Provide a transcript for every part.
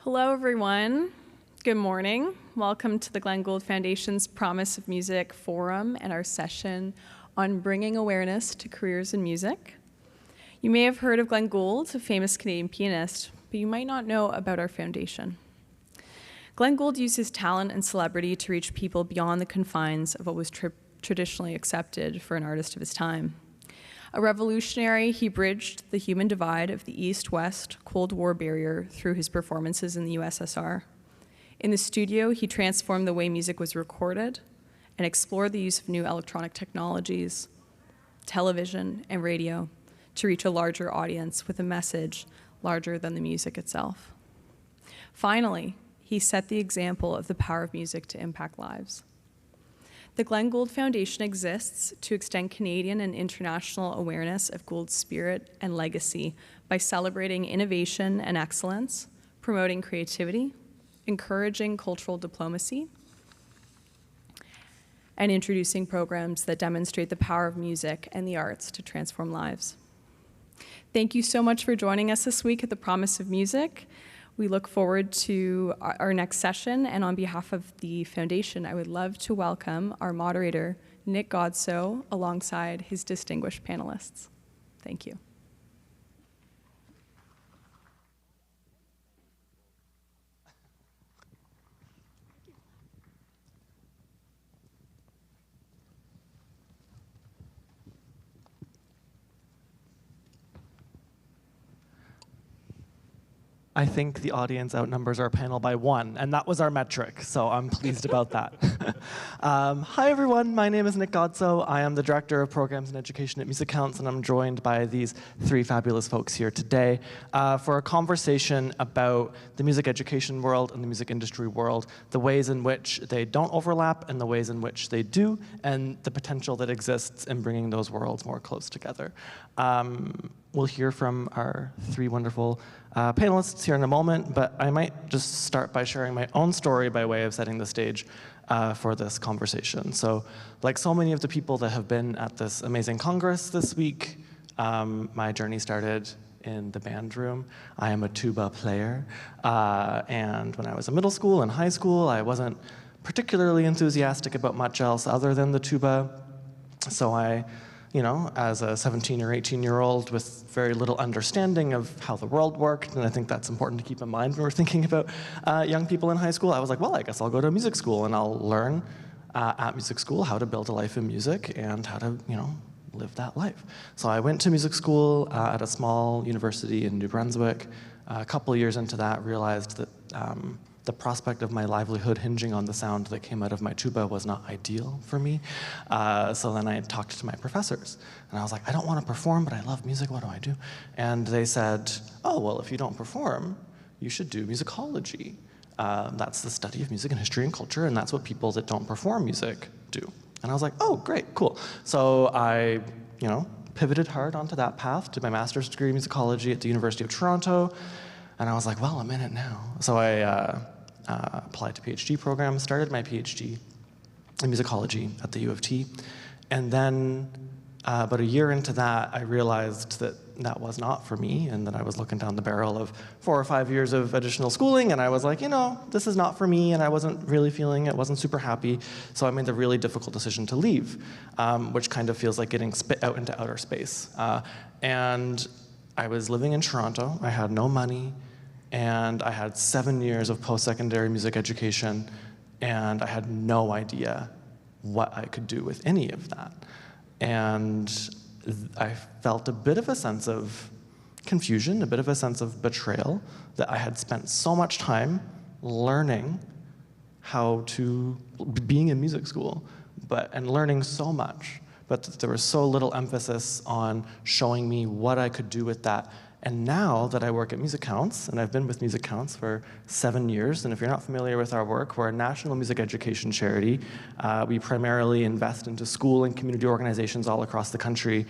Hello, everyone. Good morning. Welcome to the Glenn Gould Foundation's Promise of Music Forum and our session on bringing awareness to careers in music. You may have heard of Glenn Gould, a famous Canadian pianist, but you might not know about our foundation. Glenn Gould used his talent and celebrity to reach people beyond the confines of what was traditionally accepted for an artist of his time. A revolutionary, he bridged the human divide of the East-West Cold War barrier through his performances in the USSR. In the studio, he transformed the way music was recorded and explored the use of new electronic technologies, television, and radio to reach a larger audience with a message larger than the music itself. Finally, he set the example of the power of music to impact lives. The Glenn Gould Foundation exists to extend Canadian and international awareness of Gould's spirit and legacy by celebrating innovation and excellence, promoting creativity, encouraging cultural diplomacy, and introducing programs that demonstrate the power of music and the arts to transform lives. Thank you so much for joining us this week at the Promise of Music. We look forward to our next session, and on behalf of the Foundation, I would love to welcome our moderator, Nick Godsoe, alongside his distinguished panelists. Thank you. I think the audience outnumbers our panel by 1, and that was our metric, so I'm pleased about that. Hi everyone, my name is Nick Godsoe. I am the Director of Programs and Education at MusiCounts, and I'm joined by these 3 fabulous folks here today for a conversation about the music education world and the music industry world, the ways in which they don't overlap and the ways in which they do, and the potential that exists in bringing those worlds more close together. We'll hear from our 3 wonderful panelists here in a moment, but I might just start by sharing my own story by way of setting the stage for this conversation. So, like so many of the people that have been at this amazing Congress this week, my journey started in the band room. I am a tuba player, and when I was in middle school and high school, I wasn't particularly enthusiastic about much else other than the tuba, so I as a 17 or 18-year-old with very little understanding of how the world worked, and I think that's important to keep in mind when we're thinking about young people in high school, I was like, well, I guess I'll go to music school and I'll learn at music school how to build a life in music and how to, live that life. So I went to music school at a small university in New Brunswick. A couple of years into that, realized that the prospect of my livelihood hinging on the sound that came out of my tuba was not ideal for me. So then I talked to my professors, and I was like, I don't want to perform, but I love music, what do I do? And they said, oh, well, if you don't perform, you should do musicology. That's the study of music and history and culture, and that's what people that don't perform music do. And I was like, oh, great, cool. So I, pivoted hard onto that path, did my master's degree in musicology at the University of Toronto, and I was like, well, I'm in it now. So I applied to PhD programs, started my PhD in musicology at the U of T, and then about a year into that, I realized that that was not for me, and that I was looking down the barrel of 4 or 5 years of additional schooling, and I was like, this is not for me, and I wasn't really feeling it, wasn't super happy, so I made the really difficult decision to leave, which kind of feels like getting spit out into outer space. And I was living in Toronto, I had no money, and I had 7 years of post-secondary music education, and I had no idea what I could do with any of that. And I felt a bit of a sense of confusion, a bit of a sense of betrayal, that I had spent so much time learning how to, being in music school, and learning so much, but there was so little emphasis on showing me what I could do with that. And now that I work at MusiCounts, and I've been with MusiCounts for 7 years, and if you're not familiar with our work, we're a national music education charity. We primarily invest into school and community organizations all across the country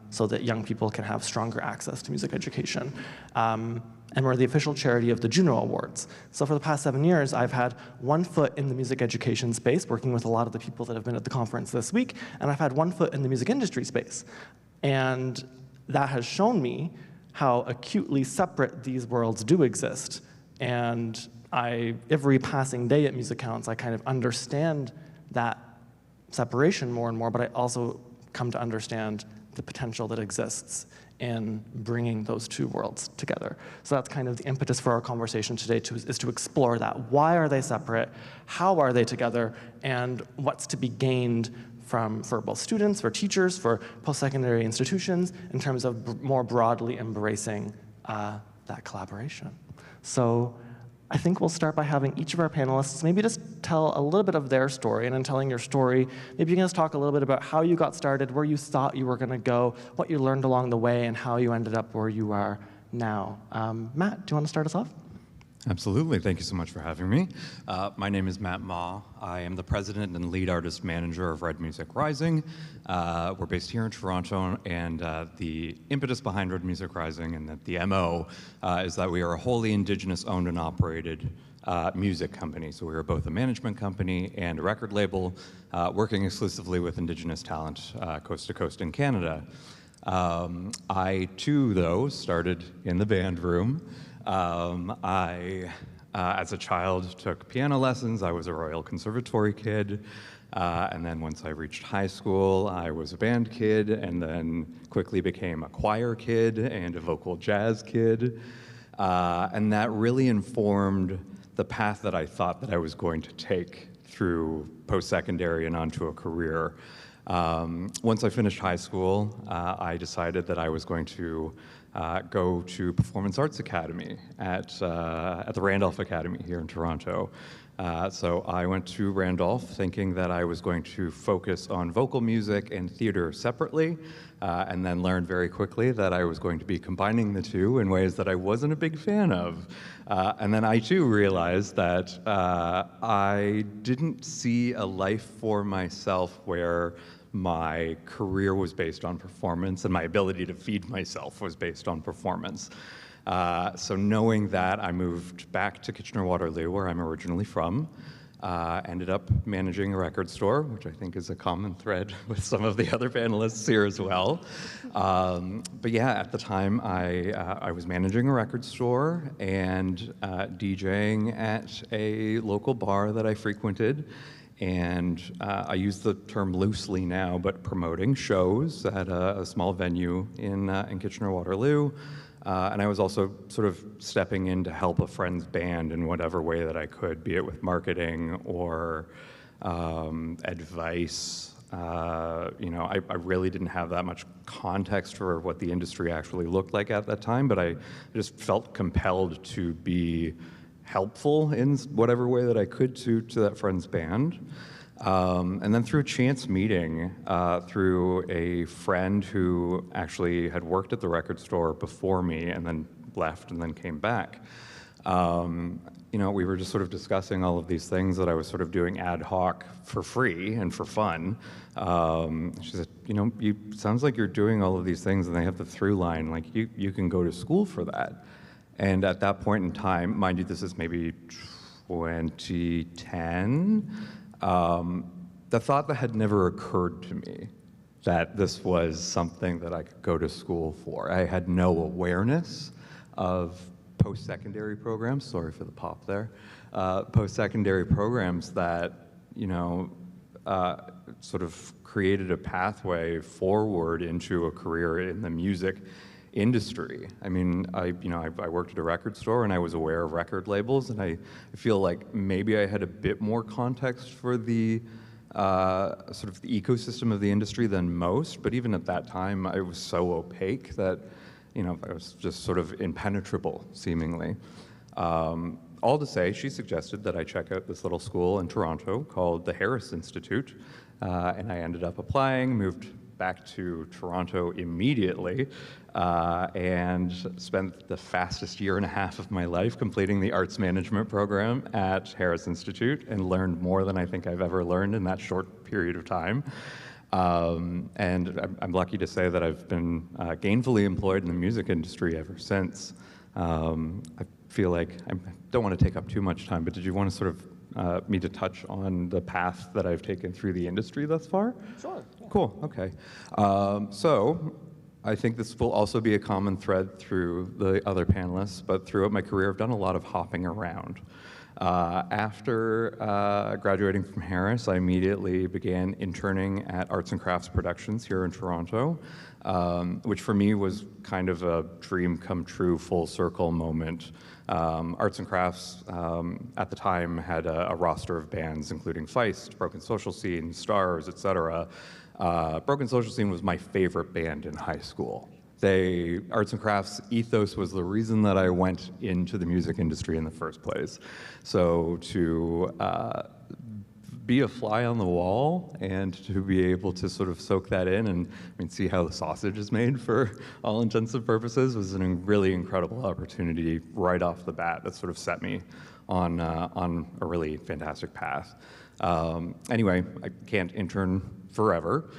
so that young people can have stronger access to music education. And we're the official charity of the JUNO Awards. So for the past 7 years, I've had 1 foot in the music education space, working with a lot of the people that have been at the conference this week, and I've had 1 foot in the music industry space. And that has shown me how acutely separate these worlds do exist, And every passing day at MusiCounts, I kind of understand that separation more and more, but I also come to understand the potential that exists in bringing those two worlds together. So that's kind of the impetus for our conversation today, is to explore that. Why are they separate? How are they together? And what's to be gained for both students, for teachers, for post-secondary institutions, in terms of more broadly embracing that collaboration. So I think we'll start by having each of our panelists maybe just tell a little bit of their story, and in telling your story, maybe you can just talk a little bit about how you got started, where you thought you were going to go, what you learned along the way, and how you ended up where you are now. Matt, do you want to start us off? Absolutely. Thank you so much for having me. My name is Matt Ma. I am the president and lead artist manager of Red Music Rising. We're based here in Toronto, and the impetus behind Red Music Rising and the MO is that we are a wholly Indigenous owned and operated music company. So we are both a management company and a record label working exclusively with Indigenous talent coast to coast in Canada. I too, though, started in the band room. As a child, took piano lessons. I was a Royal Conservatory kid. And then once I reached high school, I was a band kid, and then quickly became a choir kid and a vocal jazz kid. And that really informed the path that I thought that I was going to take through post-secondary and onto a career. Once I finished high school, I decided that I was going to go to Performance Arts Academy at the Randolph Academy here in Toronto. So I went to Randolph thinking that I was going to focus on vocal music and theater separately, and then learned very quickly that I was going to be combining the two in ways that I wasn't a big fan of. And then I too realized that I didn't see a life for myself where my career was based on performance and my ability to feed myself was based on performance. So knowing that, I moved back to Kitchener-Waterloo, where I'm originally from. Ended up managing a record store, which I think is a common thread with some of the other panelists here as well. But yeah, at the time, I was managing a record store and DJing at a local bar that I frequented. And I use the term loosely now, but promoting shows at a small venue in Kitchener-Waterloo. And I was also sort of stepping in to help a friend's band in whatever way that I could, be it with marketing or advice. I really didn't have that much context for what the industry actually looked like at that time, but I just felt compelled to be helpful in whatever way that I could to that friend's band. And then through a chance meeting, through a friend who actually had worked at the record store before me and then left and then came back, we were just sort of discussing all of these things that I was sort of doing ad hoc for free and for fun. She said, sounds like you're doing all of these things and they have the through line, like you can go to school for that. And at that point in time, mind you, this is maybe 2010, the thought that had never occurred to me that this was something that I could go to school for. I had no awareness of post-secondary programs, sorry for the pop there, post-secondary programs that, sort of created a pathway forward into a career in the music industry. I mean, I worked at a record store and I was aware of record labels, and I feel like maybe I had a bit more context for the sort of the ecosystem of the industry than most, but even at that time, I was so opaque that, I was just sort of impenetrable, seemingly. All to say, she suggested that I check out this little school in Toronto called the Harris Institute, and I ended up applying, moved back to Toronto immediately, and spent the fastest year and a half of my life completing the arts management program at Harris Institute, and learned more than I think I've ever learned in that short period of time. And I'm lucky to say that I've been gainfully employed in the music industry ever since. I feel like I don't want to take up too much time, but did you want to sort of me to touch on the path that I've taken through the industry thus far? Sure. Yeah. Cool, okay. So I think this will also be a common thread through the other panelists, but throughout my career, I've done a lot of hopping around. After graduating from Harris, I immediately began interning at Arts and Crafts Productions here in Toronto, which for me was kind of a dream come true, full circle moment. Arts and Crafts at the time had a roster of bands, including Feist, Broken Social Scene, Stars, etc. Broken Social Scene was my favorite band in high school. Arts and Crafts ethos was the reason that I went into the music industry in the first place. So to be a fly on the wall and to be able to sort of soak that in and see how the sausage is made for all intents and purposes was a really incredible opportunity right off the bat that sort of set me on a really fantastic path. Anyway, I can't intern forever.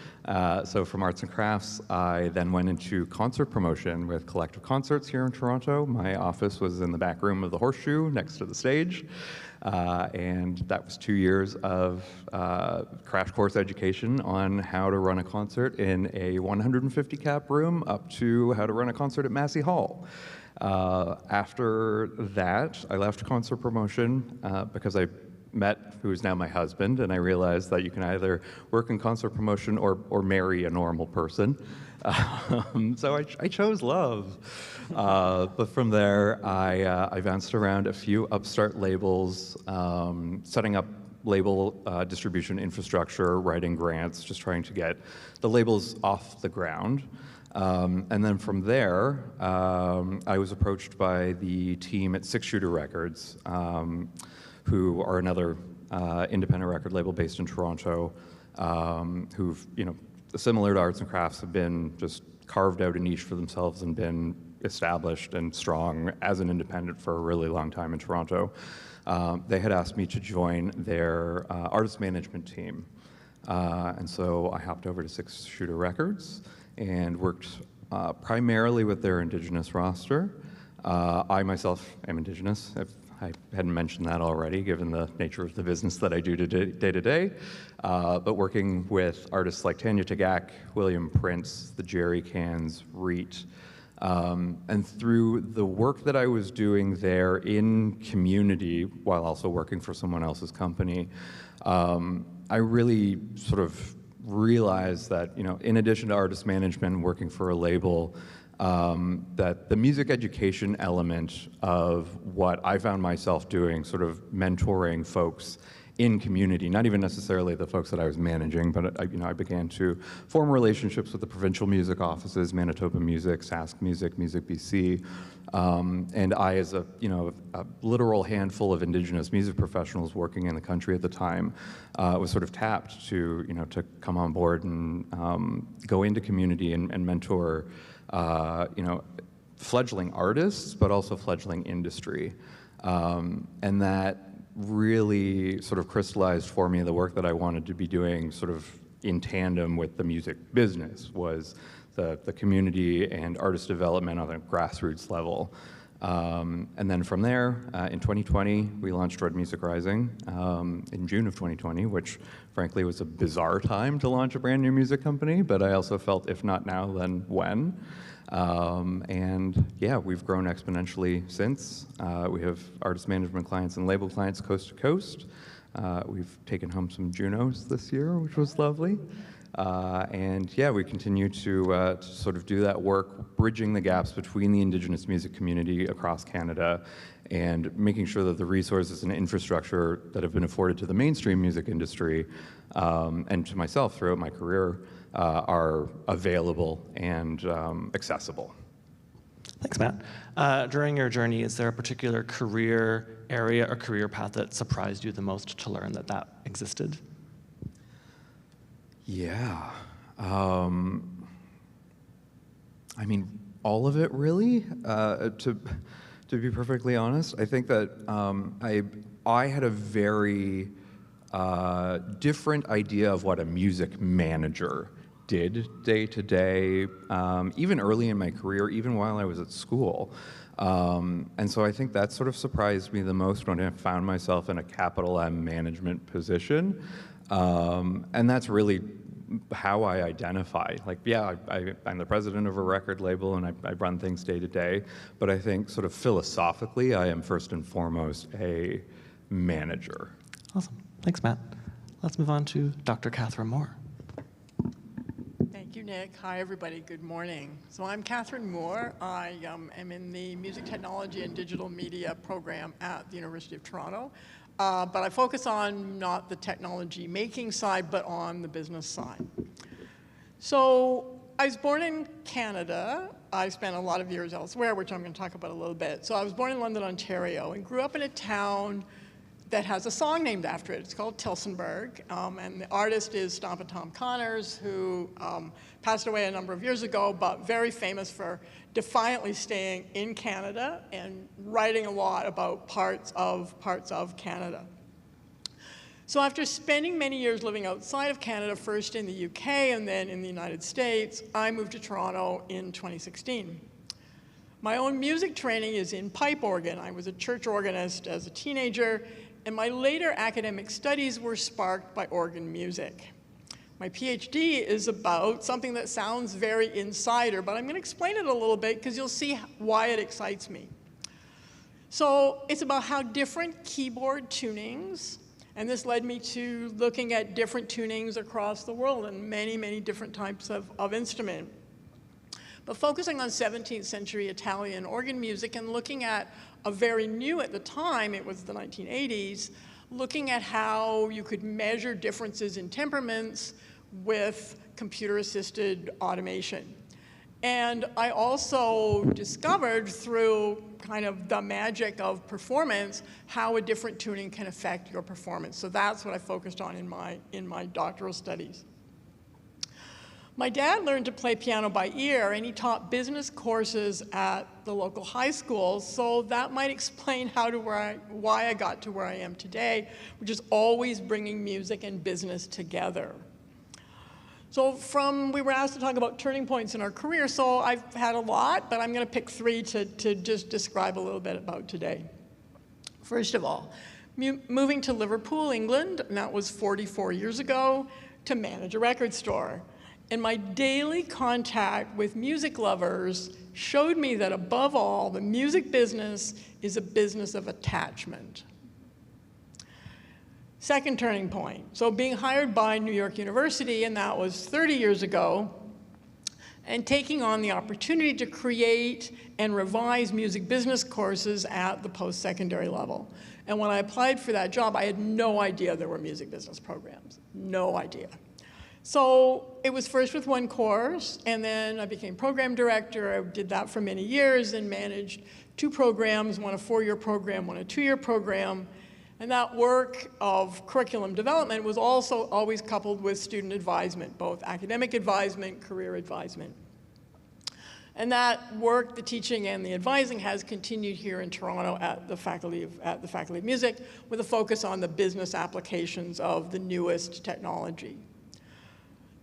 So from Arts and Crafts, I then went into concert promotion with Collective Concerts here in Toronto. My office was in the back room of the Horseshoe next to the stage. And that was 2 years of crash course education on how to run a concert in a 150 cap room up to how to run a concert at Massey Hall. After that, I left concert promotion because I met who is now my husband, and I realized that you can either work in concert promotion or marry a normal person. So I chose love. But from there, I bounced around a few upstart labels, setting up label distribution infrastructure, writing grants, just trying to get the labels off the ground. And then from there, I was approached by the team at Six Shooter Records, who are another independent record label based in Toronto, who've, similar to Arts and Crafts, have been just carved out a niche for themselves and been established and strong as an independent for a really long time in Toronto. They had asked me to join their artist management team. And so I hopped over to Six Shooter Records and worked primarily with their Indigenous roster. I myself am Indigenous. I hadn't mentioned that already, given the nature of the business that I do day to day. But working with artists like Tanya Tagaq, William Prince, the Jerry Cans, Reet, and through the work that I was doing there in community, while also working for someone else's company, I really sort of realized that, in addition to artist management, working for a label, that the music education element of what I found myself doing, sort of mentoring folks in community, not even necessarily the folks that I was managing, but I began to form relationships with the provincial music offices, Manitoba Music, Sask Music, Music BC, and I, as a literal handful of Indigenous music professionals working in the country at the time, was sort of tapped to come on board and go into community and mentor fledgling artists, but also fledgling industry. And that really sort of crystallized for me the work that I wanted to be doing sort of in tandem with the music business, was the community and artist development on a grassroots level. And then from there, in 2020, we launched Red Music Rising in June of 2020, which frankly was a bizarre time to launch a brand new music company, but I also felt if not now, then when? And yeah, we've grown exponentially since. We have artist management clients and label clients coast to coast. We've taken home some JUNOs this year, which was lovely. And yeah, we continue to sort of do that work, bridging the gaps between the Indigenous music community across Canada and making sure that the resources and infrastructure that have been afforded to the mainstream music industry and to myself throughout my career are available and accessible. Thanks, Matt. During your journey, is there a particular career area or career path that surprised you the most to learn that existed? Yeah. I mean, all of it, really, to be perfectly honest. I think that I had a very different idea of what a music manager did day to day, even early in my career, even while I was at school. And so I think that sort of surprised me the most when I found myself in a capital M management position. And that's really how I identify. Like, yeah, I'm the president of a record label and I run things day to day, but I think sort of philosophically, I am first and foremost a manager. Awesome. Thanks, Matt. Let's move on to Dr. Catherine Moore. Thank you, Nick. Hi, everybody. Good morning. So I'm Catherine Moore. I am in the Music Technology and Digital Media program at the University of Toronto. But I focus on not the technology making side, but on the business side. So I was born in Canada. I spent a lot of years elsewhere, which I'm going to talk about a little bit. So I was born in London, Ontario, and grew up in a town that has a song named after it. It's called Tillsonburg, and the artist is Stomp Tom Connors, who passed away a number of years ago, but very famous for defiantly staying in Canada and writing a lot about parts of Canada. So after spending many years living outside of Canada, first in the UK and then in the United States, I moved to Toronto in 2016. My own music training is in pipe organ. I was a church organist as a teenager, and my later academic studies were sparked by organ music. My PhD is about something that sounds very insider, but I'm going to explain it a little bit because you'll see why it excites me. So it's about how different keyboard tunings, and this led me to looking at different tunings across the world and many, many different types of instrument. But focusing on 17th century Italian organ music and looking at a very new, at the time, it was the 1980s, looking at how you could measure differences in temperaments with computer-assisted automation. And I also discovered through kind of the magic of performance how a different tuning can affect your performance. So that's what I focused on in my doctoral studies. My dad learned to play piano by ear, and he taught business courses at the local high school, so that might explain why I got to where I am today, which is always bringing music and business together. So we were asked to talk about turning points in our career, so I've had a lot, but I'm going to pick three to just describe a little bit about today. First of all, moving to Liverpool, England, and that was 44 years ago, to manage a record store. And my daily contact with music lovers showed me that above all, the music business is a business of attachment. Second turning point, so being hired by New York University, and that was 30 years ago, and taking on the opportunity to create and revise music business courses at the post-secondary level. And when I applied for that job, I had no idea there were music business programs, no idea. So it was first with one course, and then I became program director. I did that for many years and managed two programs, one a 4-year program, one a 2-year program. And that work of curriculum development was also always coupled with student advisement, both academic advisement, career advisement. And that work, the teaching and the advising, has continued here in Toronto at the Faculty of Music with a focus on the business applications of the newest technology.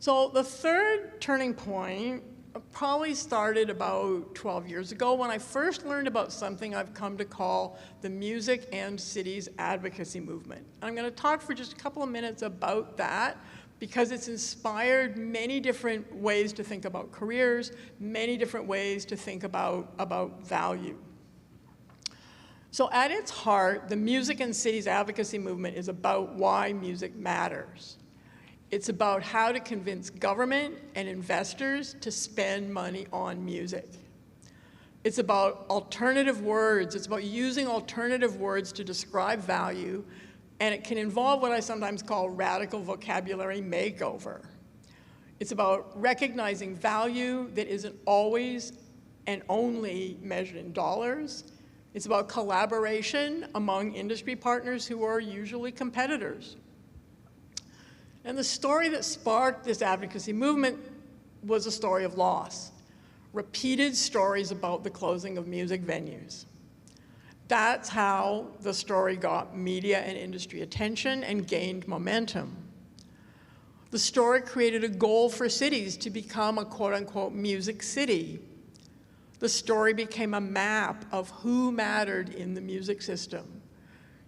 So the third turning point probably started about 12 years ago when I first learned about something I've come to call the music and cities advocacy movement. I'm going to talk for just a couple of minutes about that because it's inspired many different ways to think about careers, many different ways to think about value. So at its heart, the music and cities advocacy movement is about why music matters. It's about how to convince government and investors to spend money on music. It's about alternative words. It's about using alternative words to describe value, and it can involve what I sometimes call radical vocabulary makeover. It's about recognizing value that isn't always and only measured in dollars. It's about collaboration among industry partners who are usually competitors. And the story that sparked this advocacy movement was a story of loss. Repeated stories about the closing of music venues. That's how the story got media and industry attention and gained momentum. The story created a goal for cities to become a quote-unquote music city. The story became a map of who mattered in the music system,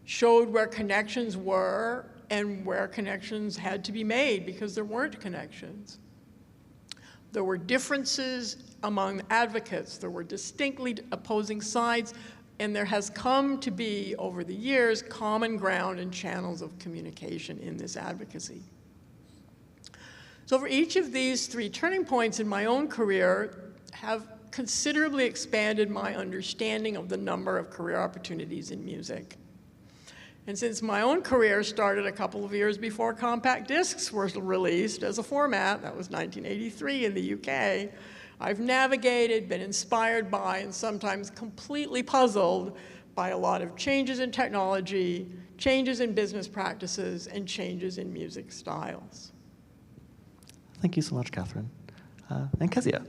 showed where connections were and where connections had to be made because there weren't connections. There were differences among advocates. There were distinctly opposing sides, and there has come to be, over the years, common ground and channels of communication in this advocacy. So for each of these three turning points in my own career have considerably expanded my understanding of the number of career opportunities in music. And since my own career started a couple of years before compact discs were released as a format, that was 1983 in the UK, I've navigated, been inspired by, and sometimes completely puzzled by a lot of changes in technology, changes in business practices, and changes in music styles. Thank you so much, Catherine. And Kezia.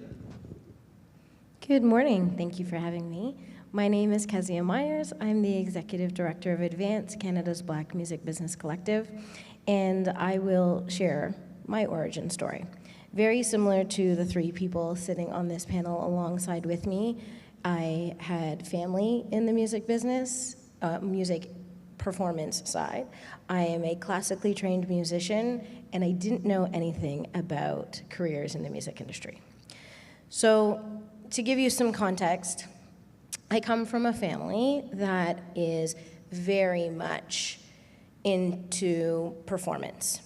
Good morning. Thank you for having me. My name is Kezia Myers. I'm the Executive Director of Advance, Canada's Black Music Business Collective, and I will share my origin story. Very similar to the three people sitting on this panel alongside with me, I had family in the music business, music performance side. I am a classically trained musician, and I didn't know anything about careers in the music industry. So, to give you some context, I come from a family that is very much into performance.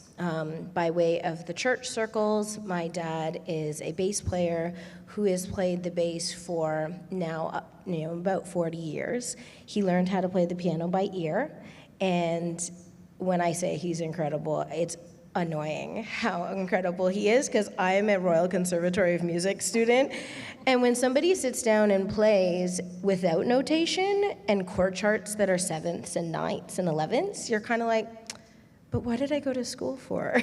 By way of the church circles, my dad is a bass player who has played the bass for now, about 40 years. He learned how to play the piano by ear, and when I say he's incredible, it's annoying how incredible he is, because I am a Royal Conservatory of Music student, and when somebody sits down and plays without notation and chord charts that are sevenths and ninths and 11ths, you're kind of like, but what did I go to school for?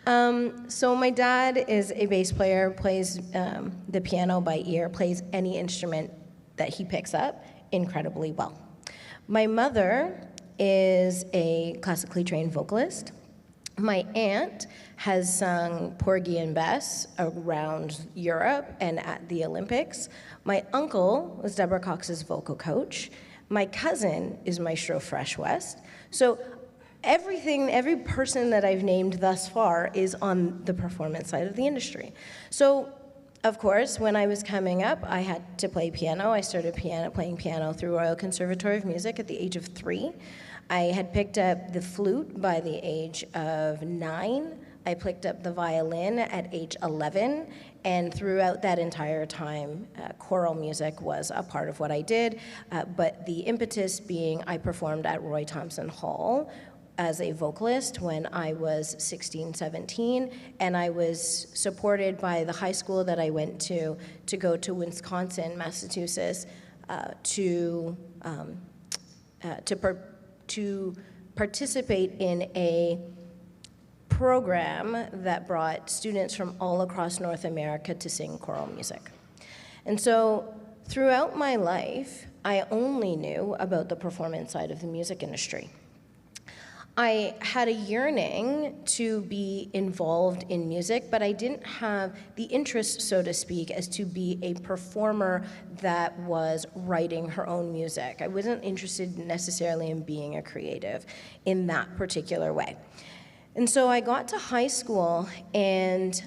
So my dad is a bass player, plays the piano by ear, plays any instrument that he picks up incredibly well. My mother is a classically trained vocalist. My aunt has sung Porgy and Bess around Europe and at the Olympics. My uncle was Deborah Cox's vocal coach. My cousin is Maestro Fresh West. So every person that I've named thus far is on the performance side of the industry. So, of course, when I was coming up, I had to play piano. I started playing piano through Royal Conservatory of Music at the age of 3. I had picked up the flute by the age of 9. I picked up the violin at age 11, and throughout that entire time, choral music was a part of what I did, but the impetus being I performed at Roy Thompson Hall as a vocalist when I was 16, 17, and I was supported by the high school that I went to go to Wisconsin, Massachusetts, to participate in a program that brought students from all across North America to sing choral music. And so throughout my life, I only knew about the performance side of the music industry. I had a yearning to be involved in music, but I didn't have the interest, so to speak, as to be a performer that was writing her own music. I wasn't interested necessarily in being a creative in that particular way. And so I got to high school, and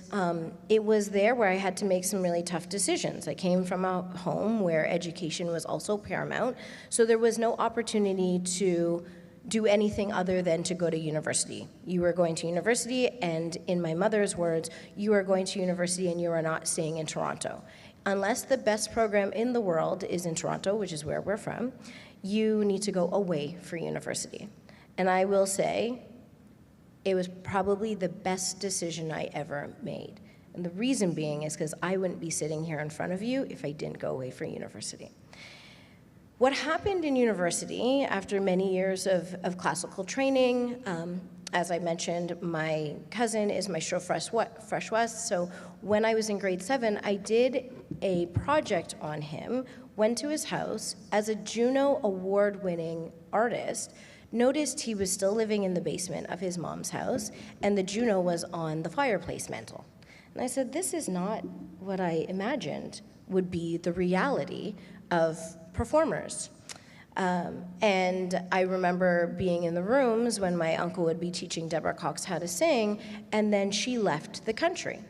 it was there where I had to make some really tough decisions. I came from a home where education was also paramount, so there was no opportunity to do anything other than to go to university. You were going to university, and in my mother's words, you are going to university and you are not staying in Toronto. Unless the best program in the world is in Toronto, which is where we're from, you need to go away for university. And I will say, it was probably the best decision I ever made. And the reason being is because I wouldn't be sitting here in front of you if I didn't go away for university. What happened in university after many years of classical training, as I mentioned, my cousin is Maestro Fresh West, so when I was in grade 7, I did a project on him, went to his house as a JUNO Award-winning artist, noticed he was still living in the basement of his mom's house, and the JUNO was on the fireplace mantle. And I said, this is not what I imagined would be the reality of performers. And I remember being in the rooms when my uncle would be teaching Deborah Cox how to sing, and then she left the country.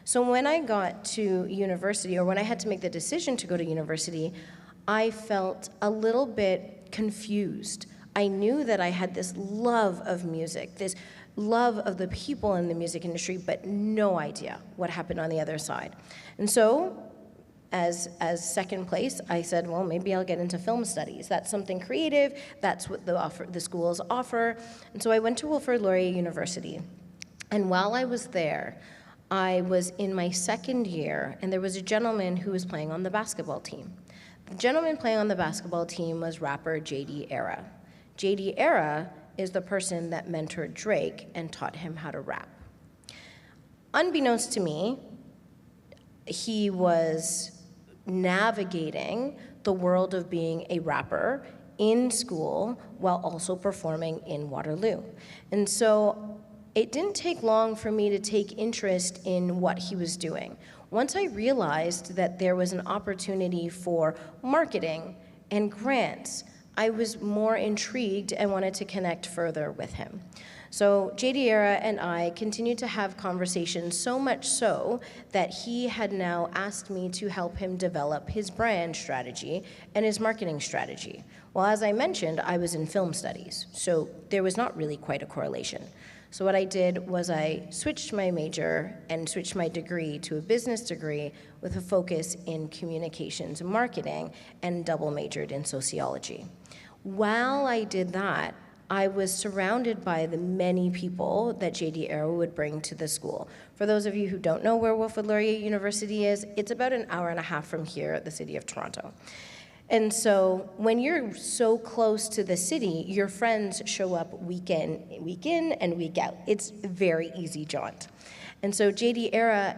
So when I got to university, or when I had to make the decision to go to university, I felt a little bit confused. I knew that I had this love of music, this love of the people in the music industry, but no idea what happened on the other side. And so, as second place, I said, well, maybe I'll get into film studies. That's something creative. That's what the schools offer. And so I went to Wilfrid Laurier University. And while I was there, I was in my second year, and there was a gentleman who was playing on the basketball team. The gentleman playing on the basketball team was rapper J.D. Era. J.D. Era is the person that mentored Drake and taught him how to rap. Unbeknownst to me, he was navigating the world of being a rapper in school while also performing in Waterloo. And so it didn't take long for me to take interest in what he was doing. Once I realized that there was an opportunity for marketing and grants, I was more intrigued and wanted to connect further with him. So J.D. Era and I continued to have conversations, so much so that he had now asked me to help him develop his brand strategy and his marketing strategy. Well, as I mentioned, I was in film studies, so there was not really quite a correlation. So what I did was I switched my major and switched my degree to a business degree with a focus in communications and marketing, and double majored in sociology. While I did that, I was surrounded by the many people that J.D. Era would bring to the school. For those of you who don't know where Wilfrid Laurier University is, it's about an hour and a half from here at the city of Toronto. And so when you're so close to the city, your friends show up week in and week out. It's a very easy jaunt. And so J.D. Era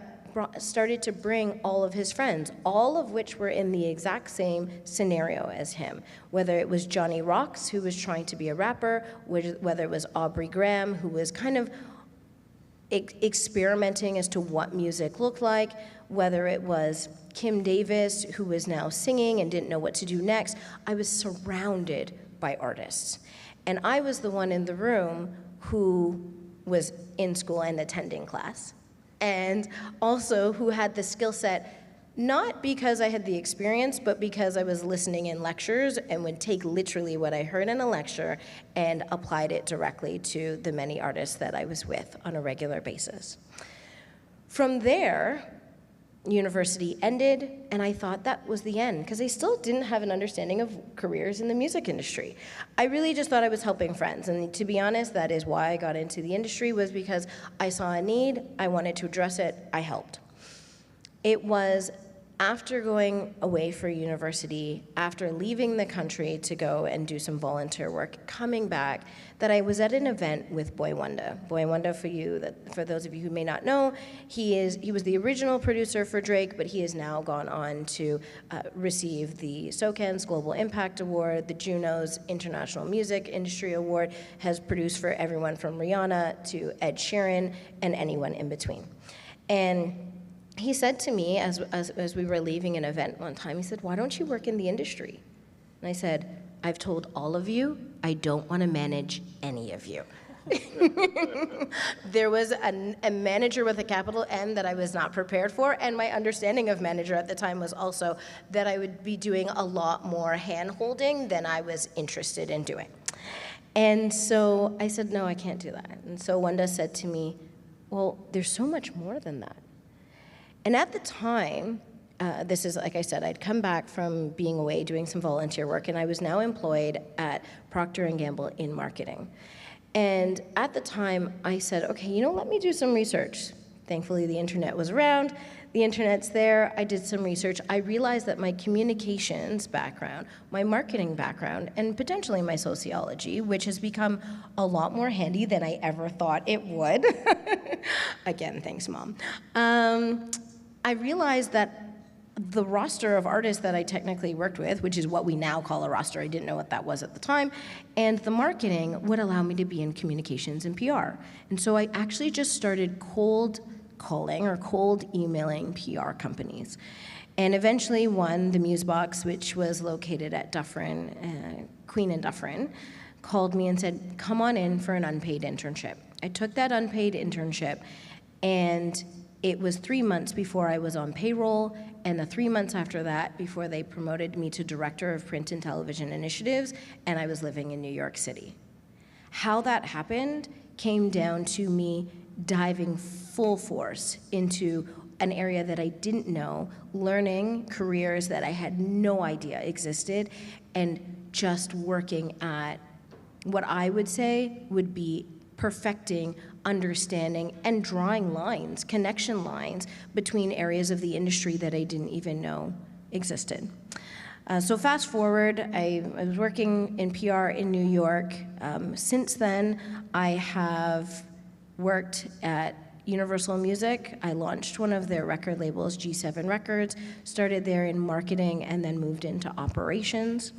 started to bring all of his friends, all of which were in the exact same scenario as him. Whether it was Johnny Rocks, who was trying to be a rapper, whether it was Aubrey Graham, who was kind of experimenting as to what music looked like, whether it was Kim Davis, who was now singing and didn't know what to do next. I was surrounded by artists. And I was the one in the room who was in school and attending class, and also who had the skill set, not because I had the experience, but because I was listening in lectures and would take literally what I heard in a lecture and applied it directly to the many artists that I was with on a regular basis. From there, university ended, and I thought that was the end, because I still didn't have an understanding of careers in the music industry. I really just thought I was helping friends, and to be honest, that is why I got into the industry, was because I saw a need, I wanted to address it, I helped. It was after going away for university, after leaving the country to go and do some volunteer work, coming back, that I was at an event with Boy Wonder. Boy Wonder, for those of you who may not know, he was the original producer for Drake, but he has now gone on to receive the SOCAN's Global Impact Award, the JUNO's International Music Industry Award, has produced for everyone from Rihanna to Ed Sheeran and anyone in between. And he said to me, as we were leaving an event one time, he said, "Why don't you work in the industry?" And I said, "I've told all of you, I don't want to manage any of you." There was a manager with a capital M that I was not prepared for, and my understanding of manager at the time was also that I would be doing a lot more hand-holding than I was interested in doing. And so I said, "No, I can't do that." And so Wanda said to me, "Well, there's so much more than that." And at the time, this is, like I said, I'd come back from being away doing some volunteer work, and I was now employed at Procter & Gamble in marketing. And at the time, I said, okay, let me do some research. Thankfully, the internet was around. The internet's there. I did some research. I realized that my communications background, my marketing background, and potentially my sociology, which has become a lot more handy than I ever thought it would. Again, thanks, Mom. I realized that the roster of artists that I technically worked with, which is what we now call a roster, I didn't know what that was at the time, and the marketing would allow me to be in communications and PR. And so I actually just started cold calling or cold emailing PR companies. and eventually won the Muse Box, which was located at Dufferin, Queen and Dufferin, called me and said, come on in for an unpaid internship. I took that unpaid internship, and it was 3 months before I was on payroll, and the 3 months after that before they promoted me to Director of Print and Television Initiatives, and I was living in New York City. How that happened came down to me diving full force into an area that I didn't know, learning careers that I had no idea existed, and just working at what I would say would be perfecting, understanding, and drawing lines, connection lines between areas of the industry that I didn't even know existed. So fast forward, I was working in PR in New York. Since then, I have worked at Universal Music. I launched one of their record labels, G7 Records, started there in marketing, and then moved into operations.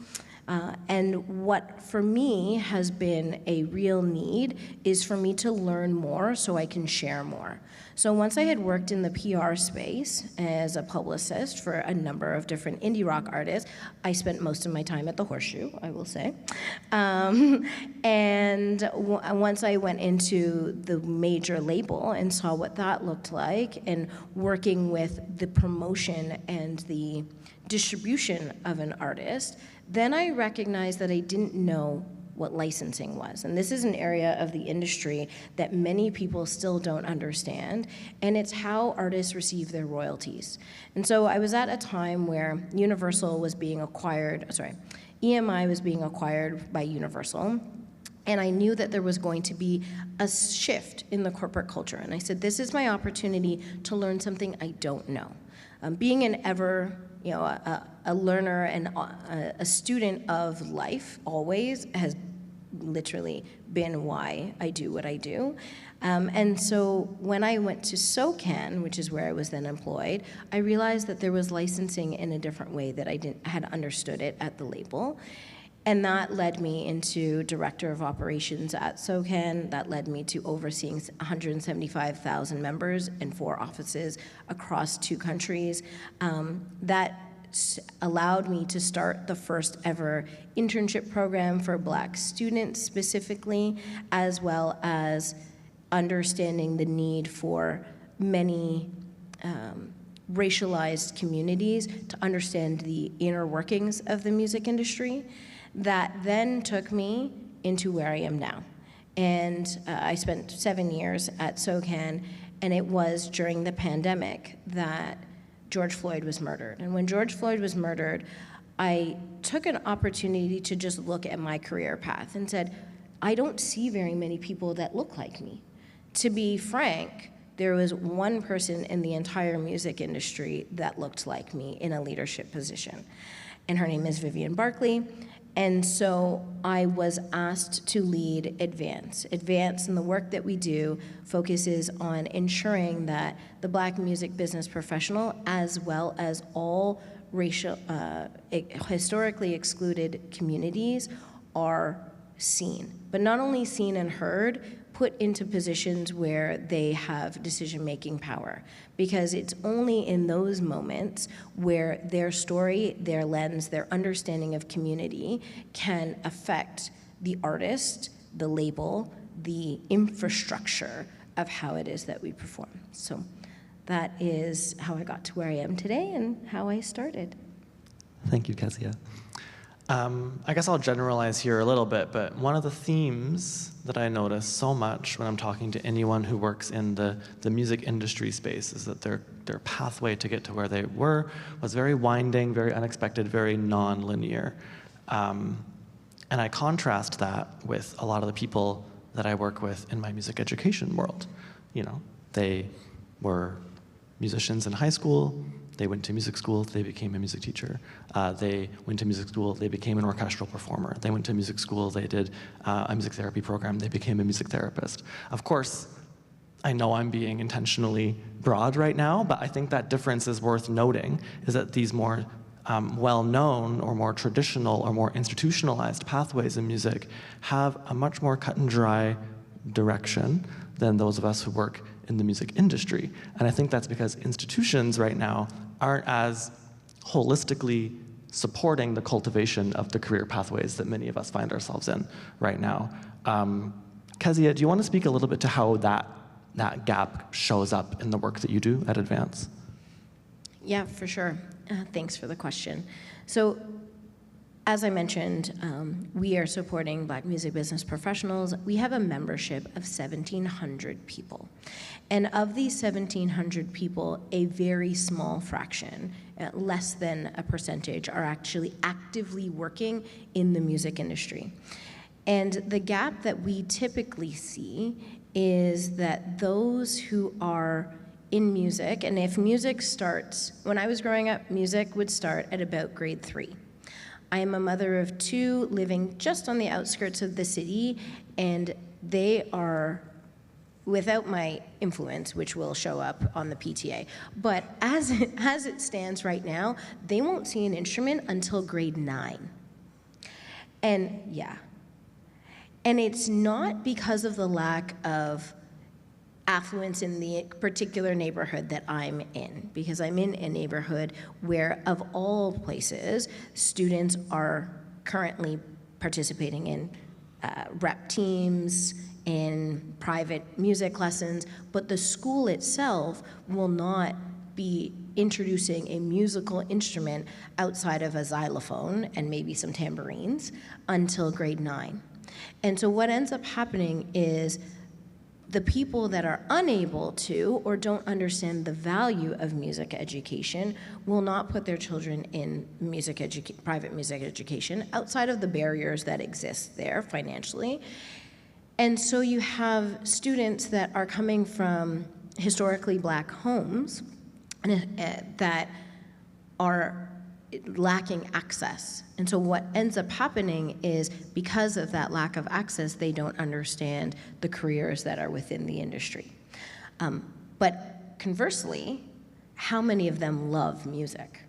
And what for me has been a real need is for me to learn more so I can share more. So once I had worked in the PR space as a publicist for a number of different indie rock artists, I spent most of my time at the Horseshoe, I will say. And once I went into the major label and saw what that looked like, and working with the promotion and the distribution of an artist, then I recognized that I didn't know what licensing was. And this is an area of the industry that many people still don't understand, and it's how artists receive their royalties. And so I was at a time where Universal was being acquired, EMI was being acquired by Universal, and I knew that there was going to be a shift in the corporate culture. And I said, this is my opportunity to learn something I don't know. Being an ever, a learner and a student of life always has literally been why I do what I do. And so when I went to SOCAN, which is where I was then employed, I realized that there was licensing in a different way that I had understood it at the label. And that led me into Director of Operations at SOCAN. That led me to overseeing 175,000 members in 4 offices across 2 countries. That allowed me to start the first ever internship program for Black students specifically, as well as understanding the need for many racialized communities to understand the inner workings of the music industry. That then took me into where I am now. And I spent 7 years at SOCAN, and it was during the pandemic that George Floyd was murdered. And when George Floyd was murdered, I took an opportunity to just look at my career path and said, I don't see very many people that look like me. To be frank, there was one person in the entire music industry that looked like me in a leadership position, and her name is Vivian Barkley. And so I was asked to lead Advance. Advance, and the work that we do focuses on ensuring that the Black music business professional, as well as all racial, historically excluded communities, are seen. But not only seen and heard, put into positions where they have decision-making power. Because it's only in those moments where their story, their lens, their understanding of community can affect the artist, the label, the infrastructure of how it is that we perform. So that is how I got to where I am today and how I started. Thank you, Kezia. I guess I'll generalize here a little bit, but one of the themes that I notice so much when I'm talking to anyone who works in the music industry space is that their pathway to get to where they were was very winding, very unexpected, very non-linear. And I contrast that with a lot of the people that I work with in my music education world. They were musicians in high school. They went to music school, they became a music teacher. They went to music school, they became an orchestral performer. They went to music school, they did a music therapy program, they became a music therapist. Of course, I know I'm being intentionally broad right now, but I think that difference is worth noting, is that these more well-known or more traditional or more institutionalized pathways in music have a much more cut and dry direction than those of us who work in the music industry. And I think that's because institutions right now aren't as holistically supporting the cultivation of the career pathways that many of us find ourselves in right now. Kezia, do you want to speak a little bit to how that gap shows up in the work that you do at Advance? Yeah, for sure. Thanks for the question. So, as I mentioned, we are supporting Black music business professionals. We have a membership of 1,700 people. And of these 1,700 people, a very small fraction, less than a percentage, are actually actively working in the music industry. And the gap that we typically see is that those who are in music, and if music starts, when I was growing up, music would start at about grade 3. I am a mother of 2 living just on the outskirts of the city, and they are, without my influence, which will show up on the PTA, but as it stands right now, they won't see an instrument until grade 9. And yeah. And it's not because of the lack of affluence in the particular neighborhood that I'm in, because I'm in a neighborhood where, of all places, students are currently participating in rep teams, in private music lessons, but the school itself will not be introducing a musical instrument outside of a xylophone and maybe some tambourines until grade 9. And so what ends up happening is the people that are unable to or don't understand the value of music education will not put their children in private music education outside of the barriers that exist there financially. And so you have students that are coming from historically Black homes that are lacking access. And so what ends up happening is, because of that lack of access, they don't understand the careers that are within the industry. But conversely, how many of them love music?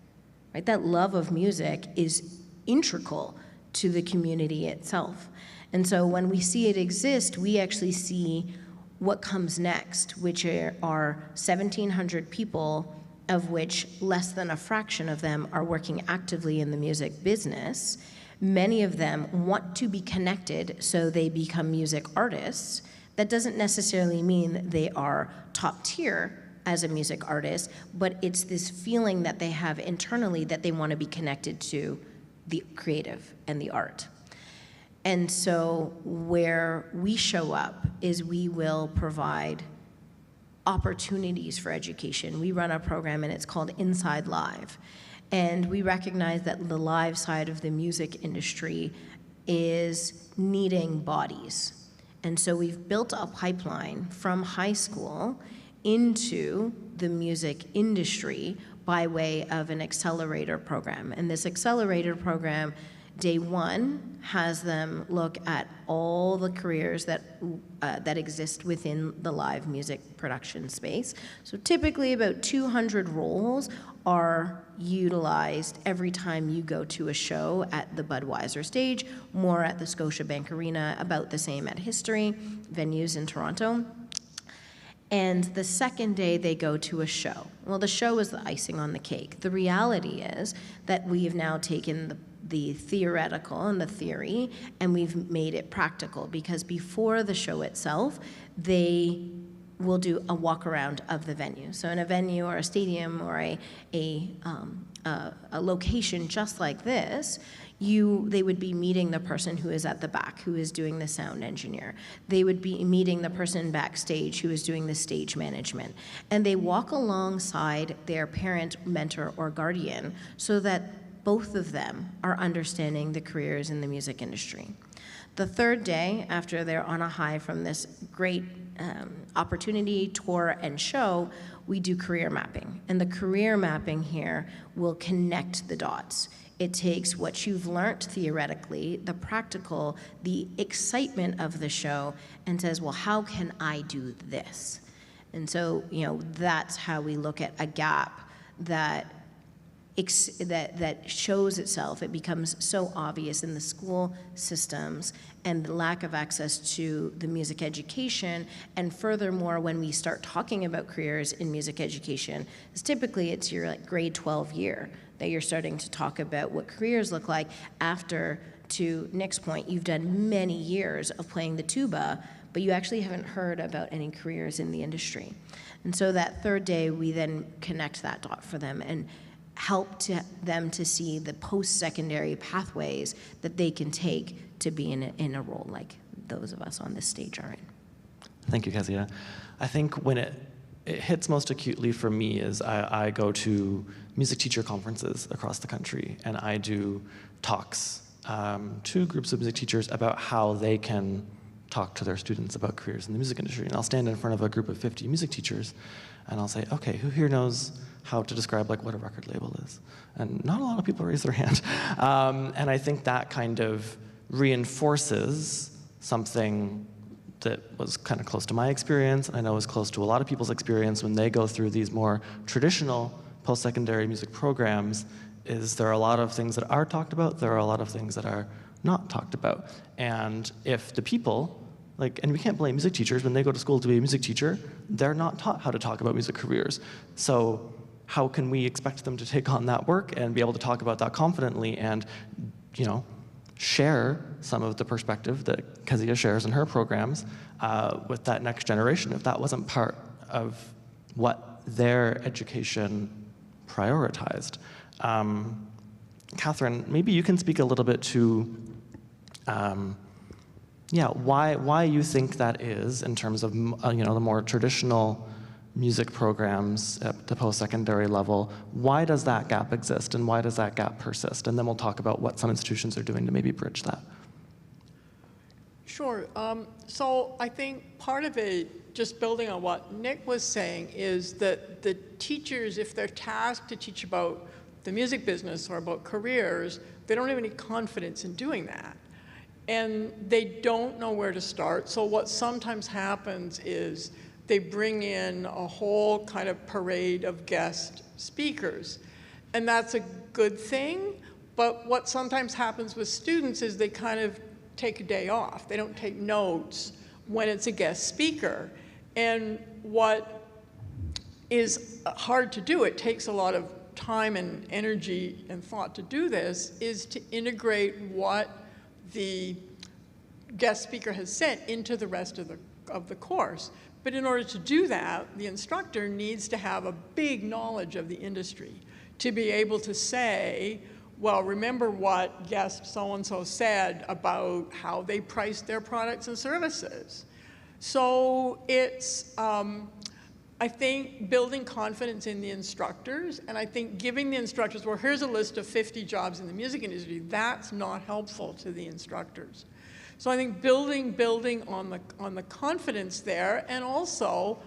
Right? That love of music is integral to the community itself. And so when we see it exist, we actually see what comes next, which are 1,700 people, of which less than a fraction of them are working actively in the music business. Many of them want to be connected, so they become music artists. That doesn't necessarily mean they are top tier as a music artist, but it's this feeling that they have internally that they want to be connected to the creative and the art. And so where we show up is we will provide opportunities for education. We run a program and it's called Inside Live. And we recognize that the live side of the music industry is needing bodies. And so we've built a pipeline from high school into the music industry by way of an accelerator program. And this accelerator program, day 1 has them look at all the careers that exist within the live music production space. So typically about 200 roles are utilized every time you go to a show at the Budweiser stage, more at the Scotiabank Arena, about the same at History, venues in Toronto. And the second day they go to a show. Well, the show is the icing on the cake. The reality is that we have now taken the theoretical and the theory, and we've made it practical, because before the show itself, they will do a walk around of the venue. So in a venue or a stadium or a location just like this, they would be meeting the person who is at the back, who is doing the sound engineer. They would be meeting the person backstage who is doing the stage management. And they walk alongside their parent, mentor, or guardian so that both of them are understanding the careers in the music industry. The third day, after they're on a high from this great opportunity, tour, and show, we do career mapping. And the career mapping here will connect the dots. It takes what you've learned theoretically, the practical, the excitement of the show, and says, well, how can I do this? And so, that's how we look at a gap that that shows itself. It becomes so obvious in the school systems and the lack of access to the music education. And furthermore, when we start talking about careers in music education, is typically it's your like grade 12 year that you're starting to talk about what careers look like after, to Nick's point, you've done many years of playing the tuba, but you actually haven't heard about any careers in the industry. And so that third day, we then connect that dot for them and help them to see the post-secondary pathways that they can take to be in a role like those of us on this stage are in. Thank you, Kezia. I think when it hits most acutely for me is I go to music teacher conferences across the country, and I do talks to groups of music teachers about how they can talk to their students about careers in the music industry. And I'll stand in front of a group of 50 music teachers, and I'll say, okay, who here knows how to describe like what a record label is? And not a lot of people raise their hand. And I think that kind of reinforces something that was kind of close to my experience, and I know is close to a lot of people's experience when they go through these more traditional post-secondary music programs, is there are a lot of things that are talked about, there are a lot of things that are not talked about. And if the people, and we can't blame music teachers, when they go to school to be a music teacher, they're not taught how to talk about music careers. So how can we expect them to take on that work and be able to talk about that confidently and, share some of the perspective that Kezia shares in her programs with that next generation, if that wasn't part of what their education prioritized. Catherine, maybe you can speak a little bit to why you think that is in terms of the more traditional music programs at the post-secondary level. Why does that gap exist, and why does that gap persist? And then we'll talk about what some institutions are doing to maybe bridge that. Sure. So I think part of it, just building on what Nick was saying, is that the teachers, if they're tasked to teach about the music business or about careers, they don't have any confidence in doing that. And they don't know where to start. So what sometimes happens is they bring in a whole kind of parade of guest speakers. And that's a good thing, but what sometimes happens with students is they kind of take a day off. They don't take notes when it's a guest speaker. And what is hard to do, it takes a lot of time and energy and thought to do this, is to integrate what the guest speaker has said into the rest of the course. But in order to do that, the instructor needs to have a big knowledge of the industry to be able to say, well, remember what guest so-and-so said about how they price their products and services. So it's, I think, building confidence in the instructors, and I think giving the instructors, well, here's a list of 50 jobs in the music industry, that's not helpful to the instructors. So I think building on the confidence there, and also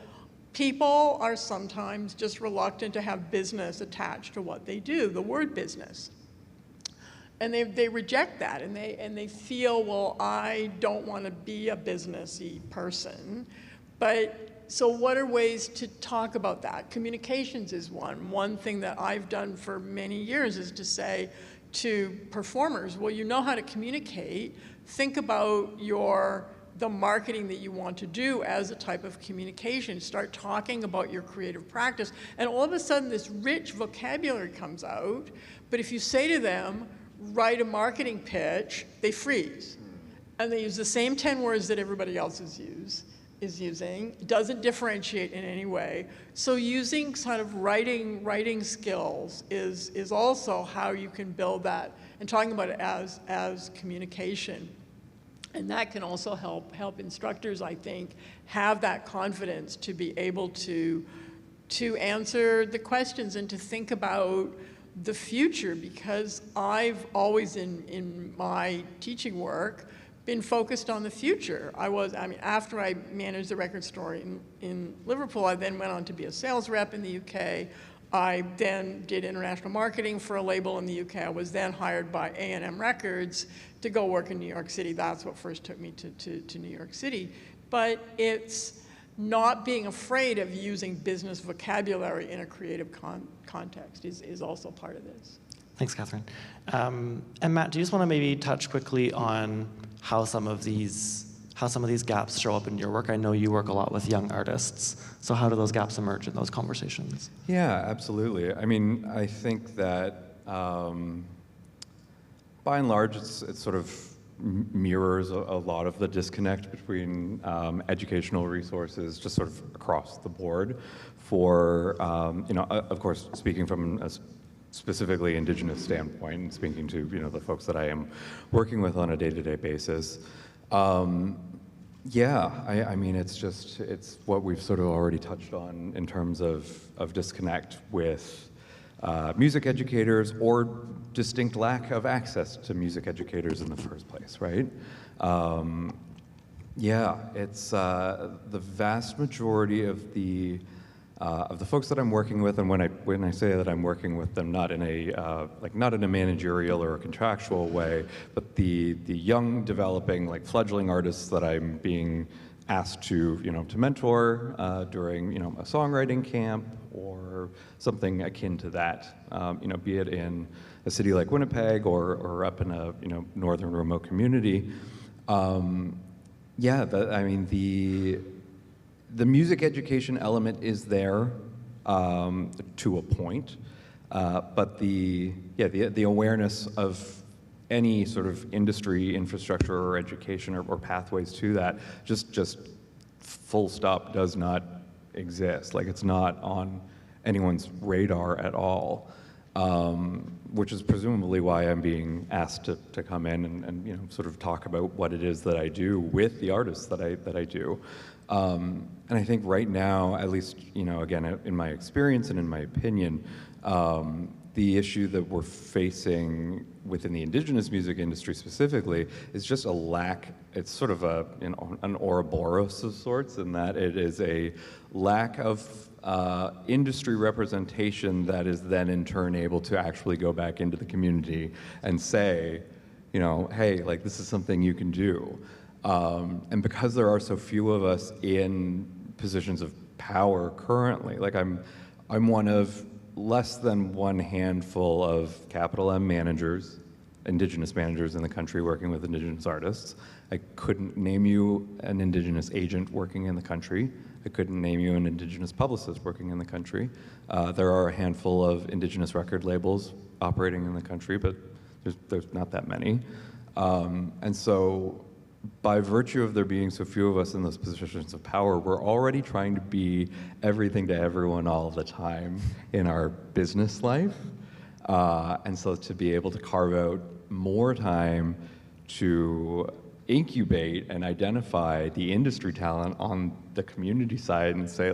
people are sometimes just reluctant to have business attached to what they do, the word business. And they reject that, and they feel, well, I don't want to be a businessy person. But so what are ways to talk about that? Communications is one. One thing that I've done for many years is to say to performers, well, you know how to communicate. Think about the marketing that you want to do as a type of communication. Start talking about your creative practice. And all of a sudden, this rich vocabulary comes out. But if you say to them, write a marketing pitch, they freeze. And they use the same 10 words that everybody else is using. It doesn't differentiate in any way. So using sort of writing skills is also how you can build that, and talking about it as communication. And that can also help instructors, I think, have that confidence to be able to answer the questions and to think about the future, because I've always in my teaching work been focused on the future. After I managed the record store in Liverpool, I then went on to be a sales rep in the UK. I then did international marketing for a label in the UK. I was then hired by A&M Records to go work in New York City. That's what first took me to New York City. But not being afraid of using business vocabulary in a creative context is also part of this. Thanks, Catherine. And Matt, do you just want to maybe touch quickly on how some of these gaps show up in your work? I know you work a lot with young artists, so how do those gaps emerge in those conversations? Yeah, absolutely. I mean, I think that by and large, it sort of mirrors a lot of the disconnect between educational resources just sort of across the board for, of course, speaking from a specifically Indigenous standpoint and speaking to, the folks that I am working with on a day-to-day basis. Yeah, I mean, it's what we've sort of already touched on in terms of disconnect with music educators or distinct lack of access to music educators in the first place, right? Yeah, it's the vast majority of the folks that I'm working with, and when I say that I'm working with them, not in a managerial or a contractual way, but the young, developing, fledgling artists that I'm being asked to mentor during a songwriting camp or something akin to that, be it in a city like Winnipeg or up in a northern remote community. Yeah, I mean the music education element is there to a point, but the awareness of any sort of industry, infrastructure, or education or pathways to that just full stop does not exist. It's not on anyone's radar at all, which is presumably why I'm being asked to come in and sort of talk about what it is that I do with the artists that I do. And I think right now, at least, again, in my experience and in my opinion, the issue that we're facing within the Indigenous music industry specifically is just a lack, it's sort of an Ouroboros of sorts, in that it is a lack of industry representation that is then in turn able to actually go back into the community and say, hey, this is something you can do. And because there are so few of us in positions of power currently, I'm one of less than one handful of capital M managers, Indigenous managers in the country working with Indigenous artists. I couldn't name you an Indigenous agent working in the country. I couldn't name you an Indigenous publicist working in the country. There are a handful of Indigenous record labels operating in the country, but there's not that many. And so by virtue of there being so few of us in those positions of power, we're already trying to be everything to everyone all the time in our business life. And so to be able to carve out more time to incubate and identify the industry talent on the community side and say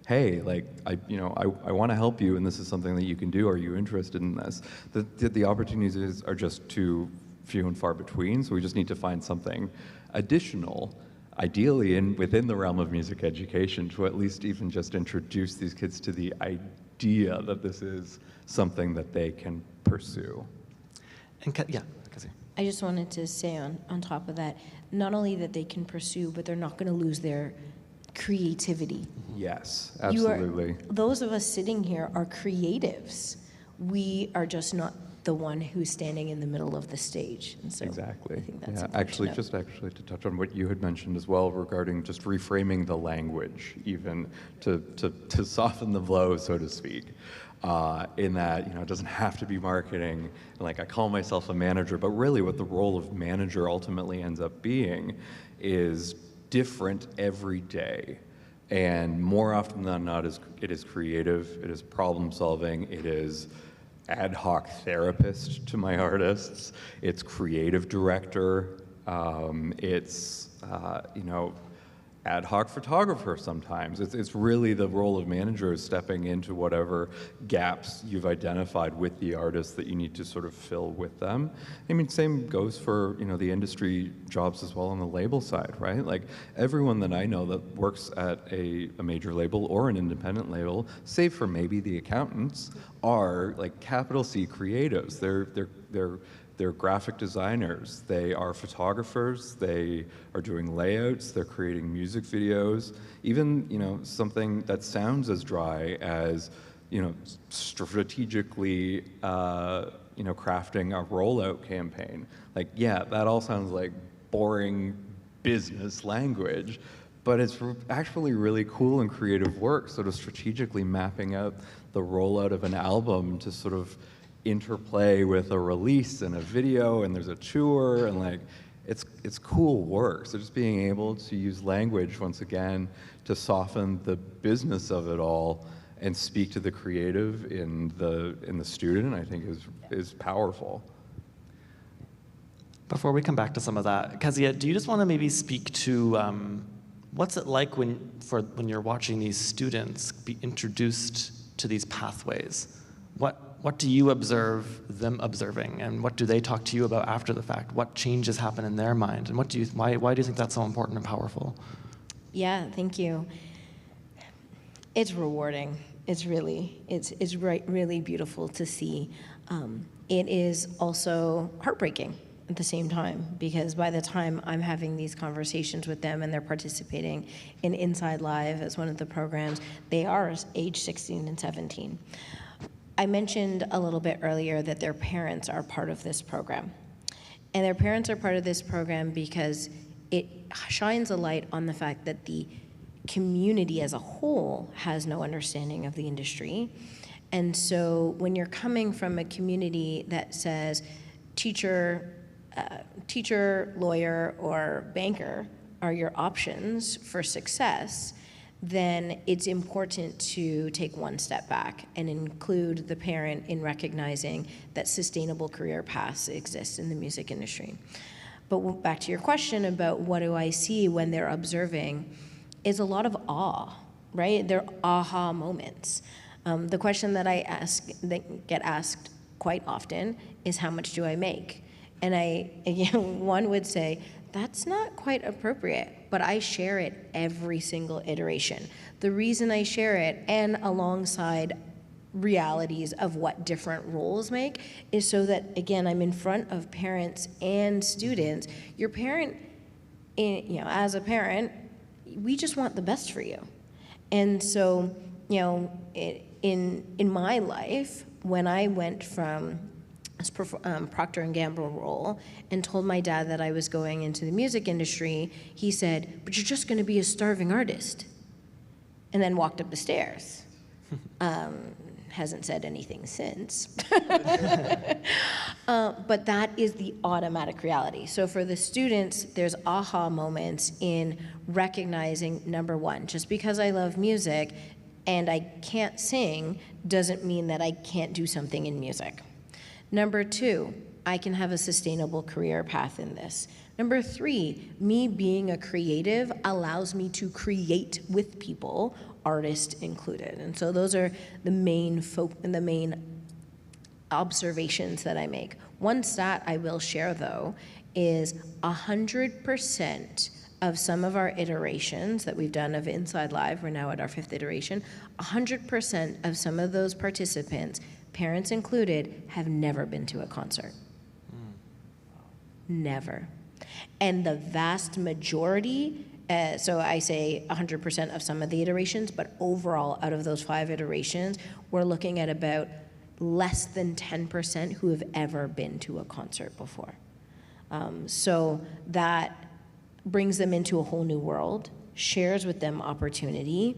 hey, I want to help you and this is something that you can do. Are you interested in this? The opportunities are just too few and far between, so we just need to find something additional, ideally within the realm of music education, to at least even just introduce these kids to the idea that this is something that they can pursue. And yeah, Cassie. I just wanted to say on top of that, not only that they can pursue, but they're not going to lose their creativity. Yes, absolutely. Those of us sitting here are creatives. We are just not the one who's standing in the middle of the stage. And so exactly. I think that's actually to touch on what you had mentioned as well regarding just reframing the language, even to soften the blow, so to speak. In that, it doesn't have to be marketing. I call myself a manager, but really what the role of manager ultimately ends up being is different every day. And more often than not, it is creative, it is problem solving, it is ad hoc therapist to my artists, it's creative director, it's ad hoc photographer sometimes. It's really the role of manager is stepping into whatever gaps you've identified with the artists that you need to sort of fill with them. I mean, same goes for, the industry jobs as well on the label side, right? Everyone that I know that works at a major label or an independent label, save for maybe the accountants, are capital C creatives. They're they're graphic designers, they are photographers, they are doing layouts, they're creating music videos, even, you know, something that sounds as dry as, you know, strategically, you know, crafting a rollout campaign. Like, yeah, that all sounds like boring business language, but it's actually really cool and creative work, sort of strategically mapping out the rollout of an album to sort of interplay with a release and a video, and there's a tour, and like, it's cool work. So just being able to use language once again to soften the business of it all and speak to the creative in the student, I think is powerful. Before we come back to some of that, Kezia, do you just want to maybe speak to what's it like when you're watching these students be introduced to these pathways? What do you observe them observing, and what do they talk to you about after the fact? What changes happen in their mind, and why do you think that's so important and powerful? Yeah, thank you. It's rewarding. It's really beautiful to see. It is also heartbreaking at the same time, because by the time I'm having these conversations with them and they're participating in Inside Live as one of the programs, they are age 16 and 17. I mentioned a little bit earlier that their parents are part of this program. And their parents are part of this program because it shines a light on the fact that the community as a whole has no understanding of the industry. And so when you're coming from a community that says teacher, lawyer, or banker are your options for success, then it's important to take one step back and include the parent in recognizing that sustainable career paths exist in the music industry. But back to your question about what do I see when they're observing, is a lot of awe, right? They're aha moments. The question that get asked quite often is, how much do I make? And one would say, that's not quite appropriate, but I share it every single iteration. The reason I share it, and alongside realities of what different roles make, is so that, again, I'm in front of parents and students. Your parent, as a parent, we just want the best for you. And so, in my life, when I went from Procter & Gamble role and told my dad that I was going into the music industry, he said, "But you're just going to be a starving artist," and then walked up the stairs. Hasn't said anything since. But that is the automatic reality. So for the students, there's aha moments in recognizing, number one, just because I love music and I can't sing doesn't mean that I can't do something in music. Number two, I can have a sustainable career path in this. Number three, me being a creative allows me to create with people, artists included. And so those are the main observations that I make. One stat I will share, though, is 100% of some of our iterations that we've done of Inside Live, we're now at our 5th iteration, 100% of some of those participants, parents included, have never been to a concert. Never. And the vast majority, so I say 100% of some of the iterations, but overall, out of those 5 iterations, we're looking at about less than 10% who have ever been to a concert before. So that brings them into a whole new world, shares with them opportunity,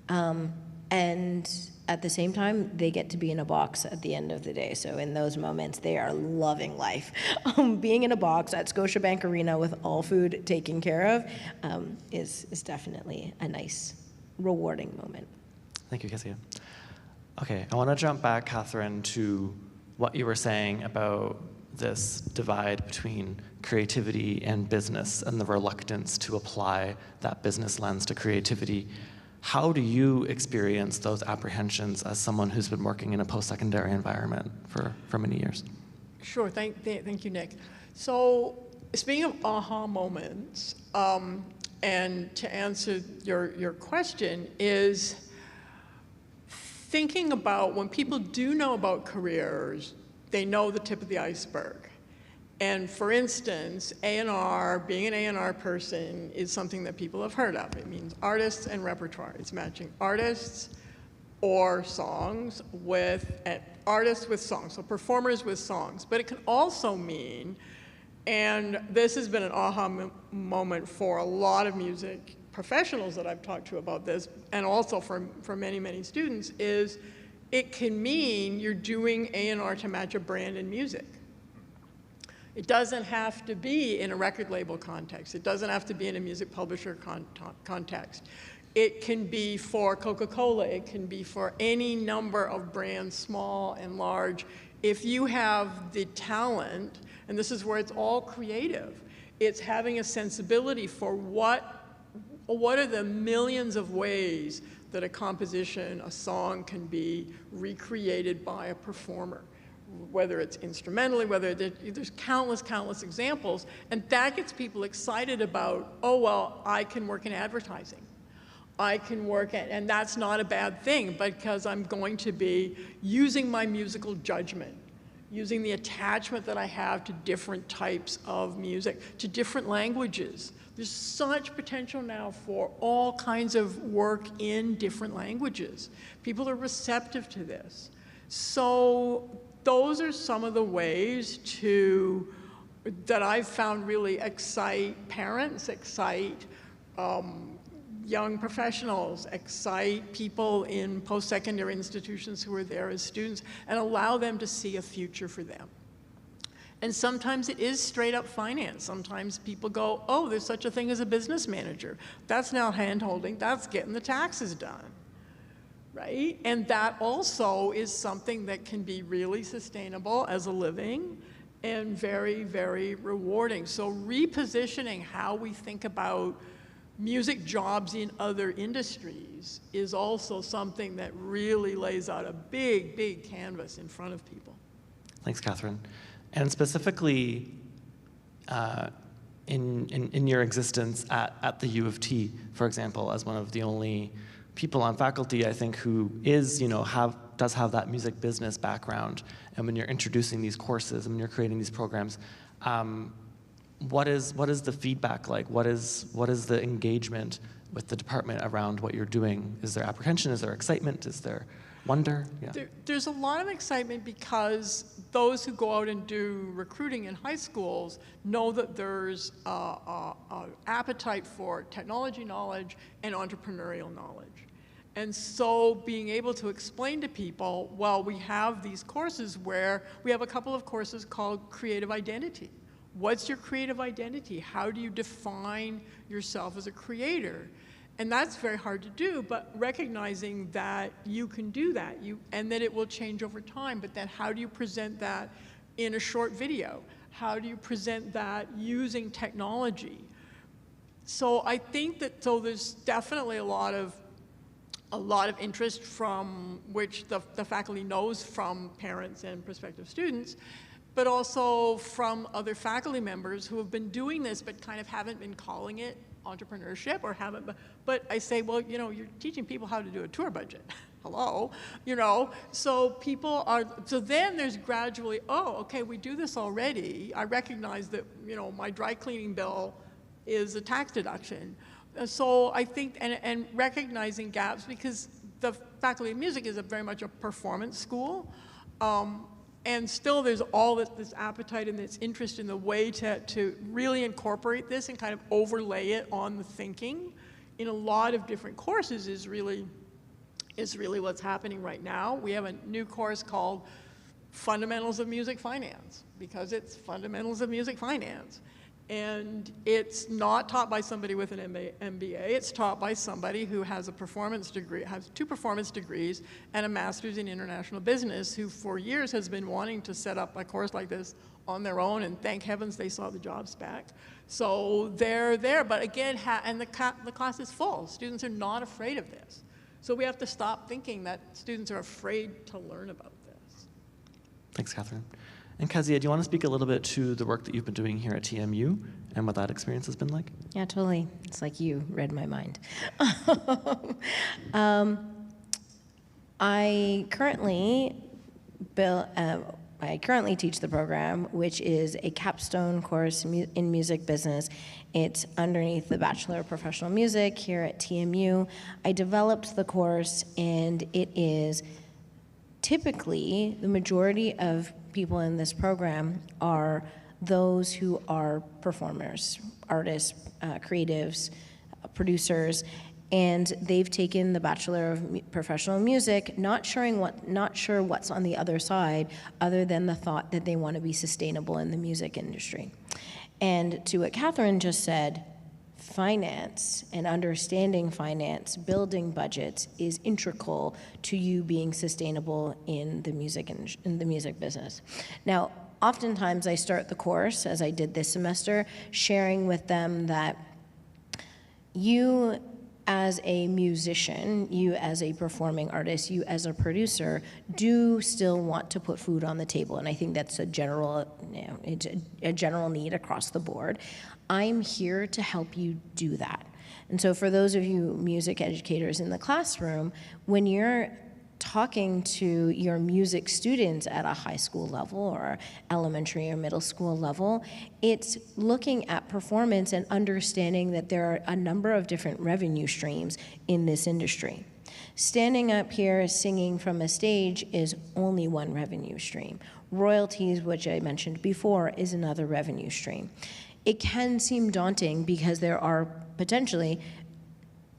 and at the same time, they get to be in a box at the end of the day. So in those moments, they are loving life. Being in a box at Scotiabank Arena with all food taken care of is definitely a nice, rewarding moment. Thank you, Kezia. Okay, I want to jump back, Catherine, to what you were saying about this divide between creativity and business and the reluctance to apply that business lens to creativity. How do you experience those apprehensions as someone who's been working in a post-secondary environment for many years? Sure, thank you, Nick. So speaking of aha moments, and to answer your question, is thinking about when people do know about careers, they know the tip of the iceberg. And for instance, A&R, being an A&R person is something that people have heard of. It means artists and repertoire. It's matching artists or songs with artists with songs, so performers with songs. But it can also mean, and this has been an aha moment for a lot of music professionals that I've talked to about this, and also for many, many students, is it can mean you're doing A&R to match a brand in music. It doesn't have to be in a record label context. It doesn't have to be in a music publisher context. It can be for Coca-Cola. It can be for any number of brands, small and large. If you have the talent, and this is where it's all creative, it's having a sensibility for what are the millions of ways that a composition, a song can be recreated by a performer, whether it's instrumentally, whether there's countless examples, and that gets people excited about, oh, well, I can work in advertising. I can work at, and that's not a bad thing, because I'm going to be using my musical judgment, using the attachment that I have to different types of music, to different languages. There's such potential now for all kinds of work in different languages. People are receptive to this. So those are some of the ways that I've found really excite parents, excite young professionals, excite people in post-secondary institutions who are there as students, and allow them to see a future for them. And sometimes it is straight up finance. Sometimes people go, oh, there's such a thing as a business manager. That's now hand-holding, that's getting the taxes done, right? And that also is something that can be really sustainable as a living and very, very rewarding. So repositioning how we think about music jobs in other industries is also something that really lays out a big, big canvas in front of people. Thanks, Catherine. And specifically, in your existence at the U of T, for example, as one of the only people on faculty, I think, who is, does have that music business background, and when you're introducing these courses and when you're creating these programs, what is the feedback like? What is the engagement with the department around what you're doing? Is there apprehension? Is there excitement? Is there wonder? Yeah. There's a lot of excitement because those who go out and do recruiting in high schools know that there's an appetite for technology knowledge and entrepreneurial knowledge. And so being able to explain to people, well, we have these courses where we have a couple of courses called creative identity. What's your creative identity? How do you define yourself as a creator? And that's very hard to do, but recognizing that you can do that, and that it will change over time, but then how do you present that in a short video? How do you present that using technology? So I think that, there's definitely a lot of interest from which the faculty knows from parents and prospective students, but also from other faculty members who have been doing this but kind of haven't been calling it entrepreneurship or haven't, but I say, well, you're teaching people how to do a tour budget. Hello, so people are, so then there's gradually, oh, okay, we do this already. I recognize that, my dry cleaning bill is a tax deduction. So I think, and recognizing gaps, because the Faculty of Music is very much a performance school, and still there's all this appetite and this interest in the way to really incorporate this and kind of overlay it on the thinking in a lot of different courses is really what's happening right now. We have a new course called Fundamentals of Music Finance, because it's Fundamentals of Music Finance. And it's not taught by somebody with an MBA, it's taught by somebody who has a performance degree, has 2 performance degrees and a master's in international business, who for years has been wanting to set up a course like this on their own, and thank heavens they saw the job spec. So they're there, but again, and the class is full. Students are not afraid of this. So we have to stop thinking that students are afraid to learn about this. Thanks, Catherine. And Kezia, do you want to speak a little bit to the work that you've been doing here at TMU and what that experience has been like? Yeah, totally. It's like you read my mind. I currently I currently teach the program, which is a capstone course in music business. It's underneath the Bachelor of Professional Music here at TMU. I developed the course, and it is typically the majority of people in this program are those who are performers, artists, creatives, producers, and they've taken the Bachelor of Professional Music, not sure what's on the other side, other than the thought that they want to be sustainable in the music industry. And to what Catherine just said, finance and understanding finance, building budgets is integral to you being sustainable in the music business. Now, oftentimes I start the course, as I did this semester, sharing with them that you as a musician, you as a performing artist, you as a producer, do still want to put food on the table. And I think that's a general, it's a general need across the board. I'm here to help you do that. And so for those of you music educators in the classroom, when you're talking to your music students at a high school level or elementary or middle school level, it's looking at performance and understanding that there are a number of different revenue streams in this industry. Standing up here singing from a stage is only one revenue stream. Royalties, which I mentioned before, is another revenue stream. It can seem daunting because there are potentially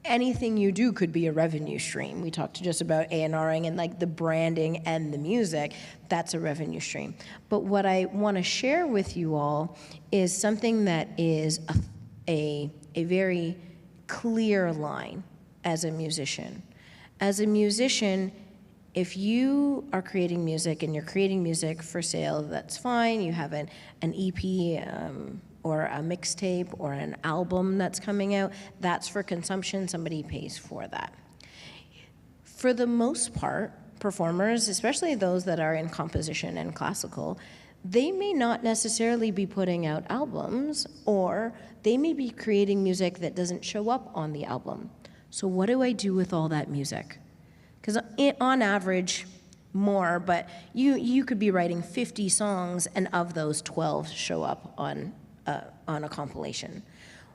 anything you do could be a revenue stream. We talked just about A&Ring and like the branding and the music, that's a revenue stream. But what I want to share with you all is something that is a very clear line as a musician. As a musician, if you are creating music and you're creating music for sale, that's fine. You have an EP, or a mixtape or an album that's coming out, that's for consumption, somebody pays for that. For the most part, performers, especially those that are in composition and classical, they may not necessarily be putting out albums, or they may be creating music that doesn't show up on the album. So what do I do with all that music? Because on average, more, but you could be writing 50 songs and of those 12 show up on a compilation.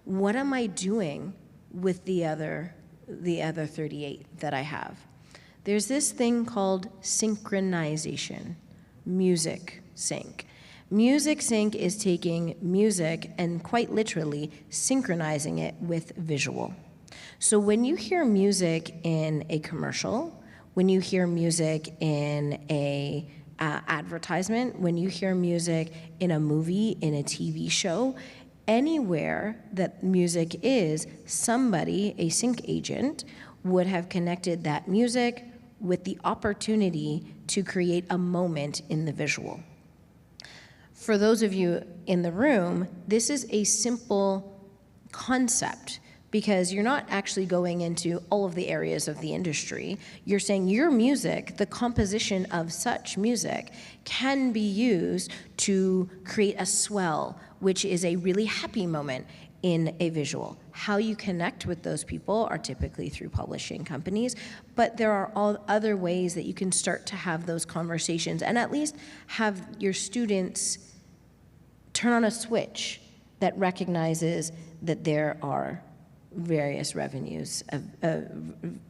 What am I doing with the other 38 that I have? There's this thing called synchronization, music sync. Music sync is taking music and quite literally synchronizing it with visual. So when you hear music in a commercial, when you hear music in a advertisement, when you hear music in a movie, in a TV show, anywhere that music is, somebody, a sync agent, would have connected that music with the opportunity to create a moment in the visual. For those of you in the room, this is a simple concept, because you're not actually going into all of the areas of the industry. You're saying your music, the composition of such music, can be used to create a swell, which is a really happy moment in a visual. How you connect with those people are typically through publishing companies, but there are all other ways that you can start to have those conversations and at least have your students turn on a switch that recognizes that there are various revenues,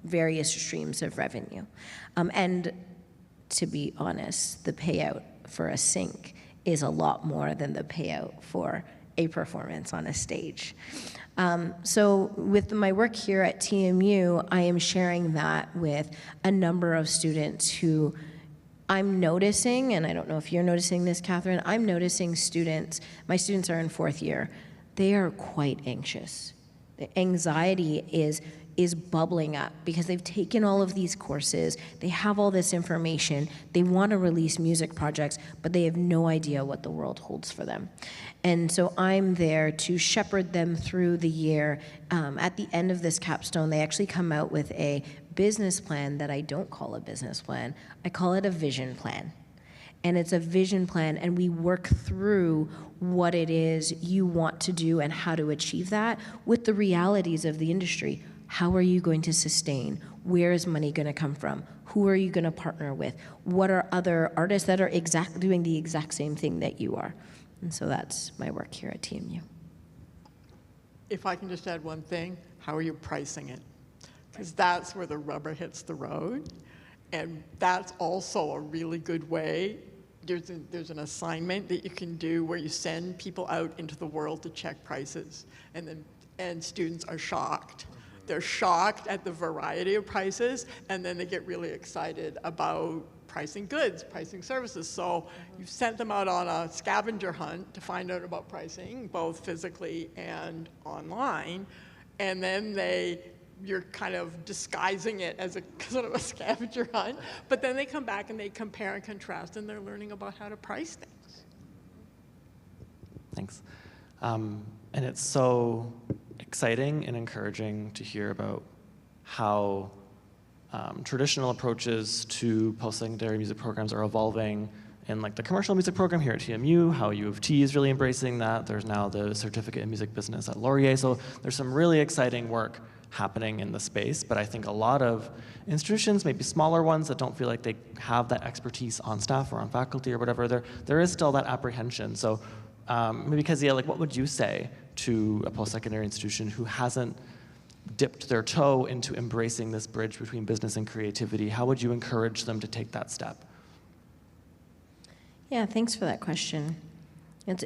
various streams of revenue. And to be honest, the payout for a sync is a lot more than the payout for a performance on a stage. So with my work here at TMU, I am sharing that with a number of students who I'm noticing, and I don't know if you're noticing this, Catherine, I'm noticing students, my students are in 4th year, they are quite anxious. The anxiety is bubbling up because they've taken all of these courses, they have all this information, they want to release music projects, but they have no idea what the world holds for them. And so I'm there to shepherd them through the year. At the end of this capstone, they actually come out with a business plan that I don't call a business plan, I call it a vision plan. And it's a vision plan, and we work through what it is you want to do and how to achieve that with the realities of the industry. How are you going to sustain? Where is money going to come from? Who are you going to partner with? What are other artists that are doing the exact same thing that you are? And so that's my work here at TMU. If I can just add one thing, how are you pricing it? Because that's where the rubber hits the road. And that's also a really good way. There's an assignment that you can do where you send people out into the world to check prices. And students are shocked. They're shocked at the variety of prices, and then they get really excited about pricing goods, pricing services. So you've sent them out on a scavenger hunt to find out about pricing, both physically and online, and then you're kind of disguising it as a sort of a scavenger hunt, but then they come back and they compare and contrast, and they're learning about how to price things. Thanks. And it's so exciting and encouraging to hear about how traditional approaches to post-secondary music programs are evolving in like the commercial music program here at TMU, how U of T is really embracing that. There's now the certificate in music business at Laurier. So there's some really exciting work happening in the space, but I think a lot of institutions, maybe smaller ones that don't feel like they have that expertise on staff or on faculty or whatever, there is still that apprehension. So maybe Kezia, like what would you say to a post-secondary institution who hasn't dipped their toe into embracing this bridge between business and creativity? How would you encourage them to take that step? Yeah, thanks for that question. I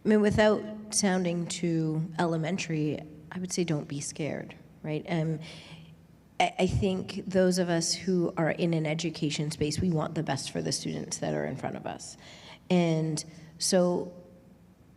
mean, without sounding too elementary, I would say don't be scared, right? I think those of us who are in an education space, we want the best for the students that are in front of us. And so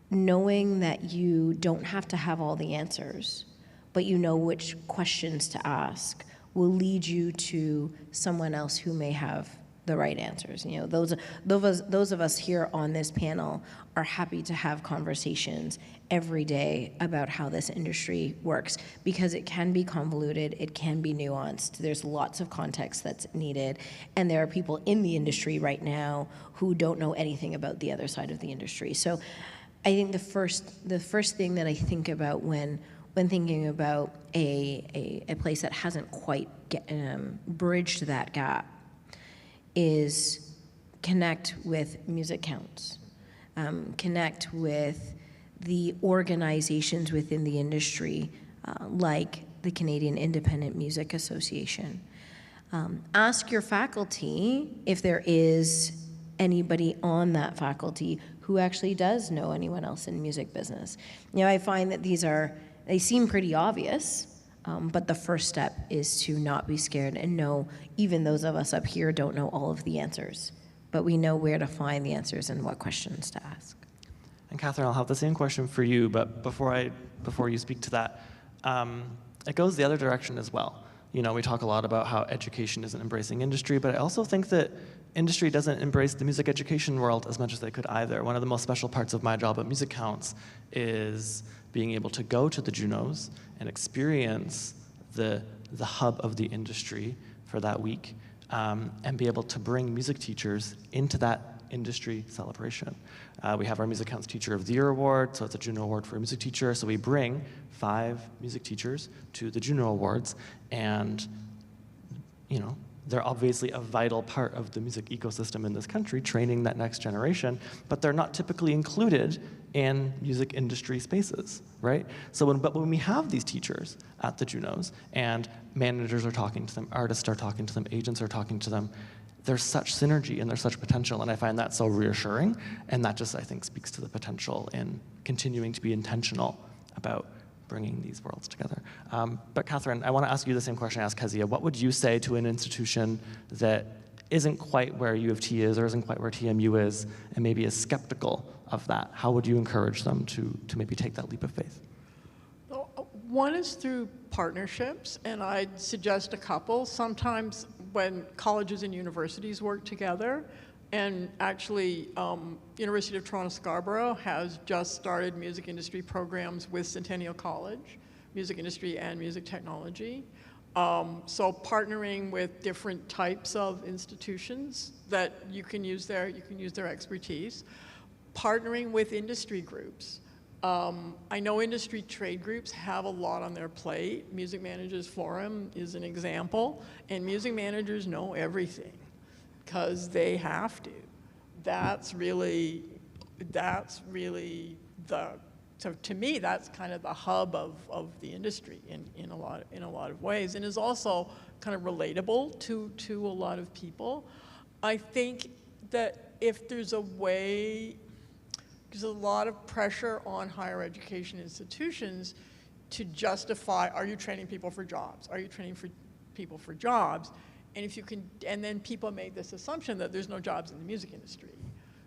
knowing that you don't have to have all the answers, but you know which questions to ask will lead you to someone else who may have the right answers. You know, those of us here on this panel are happy to have conversations every day about how this industry works, because it can be convoluted, it can be nuanced, there's lots of context that's needed, and there are people in the industry right now who don't know anything about the other side of the industry. So I think the first thing that I think about when thinking about a place that hasn't quite bridged that gap is connect with MusiCounts, connect with the organizations within the industry, like the Canadian Independent Music Association. Ask your faculty if there is anybody on that faculty who actually does know anyone else in music business. You know, I find that they seem pretty obvious, but the first step is to not be scared and know even those of us up here don't know all of the answers, but we know where to find the answers and what questions to ask. And Catherine, I'll have the same question for you, but before you speak to that, it goes the other direction as well. You know, we talk a lot about how education isn't embracing industry, but I also think that industry doesn't embrace the music education world as much as they could either. One of the most special parts of my job at MusiCounts is being able to go to the JUNOs and experience the hub of the industry for that week, and be able to bring music teachers into that industry celebration. We have our MusiCounts Teacher of the Year Award, so it's a JUNO Award for a music teacher. So we bring 5 music teachers to the JUNO Awards, and you know, they're obviously a vital part of the music ecosystem in this country, training that next generation, but they're not typically included in music industry spaces, right? So when we have these teachers at the JUNOs, and managers are talking to them, artists are talking to them, agents are talking to them, there's such synergy and there's such potential, and I find that so reassuring, and that just, I think, speaks to the potential in continuing to be intentional about bringing these worlds together. But Catherine, I want to ask you the same question I asked Kezia. What would you say to an institution that isn't quite where U of T is or isn't quite where TMU is and maybe is skeptical of that? How would you encourage them to maybe take that leap of faith? One is through partnerships, and I'd suggest a couple. Sometimes when colleges and universities work together, and actually, University of Toronto Scarborough has just started music industry programs with Centennial College, music industry and music technology. So partnering with different types of institutions that you can use their expertise. Partnering with industry groups. I know industry trade groups have a lot on their plate. Music Managers Forum is an example, and music managers know everything because they have to. That's really the, so to me, that's kind of the hub of the industry in a lot of ways, and is also kind of relatable to a lot of people. I think that if there's a way, there's a lot of pressure on higher education institutions to justify, are you training people for jobs? Are you training people for jobs? And if you can, and then people make this assumption that there's no jobs in the music industry.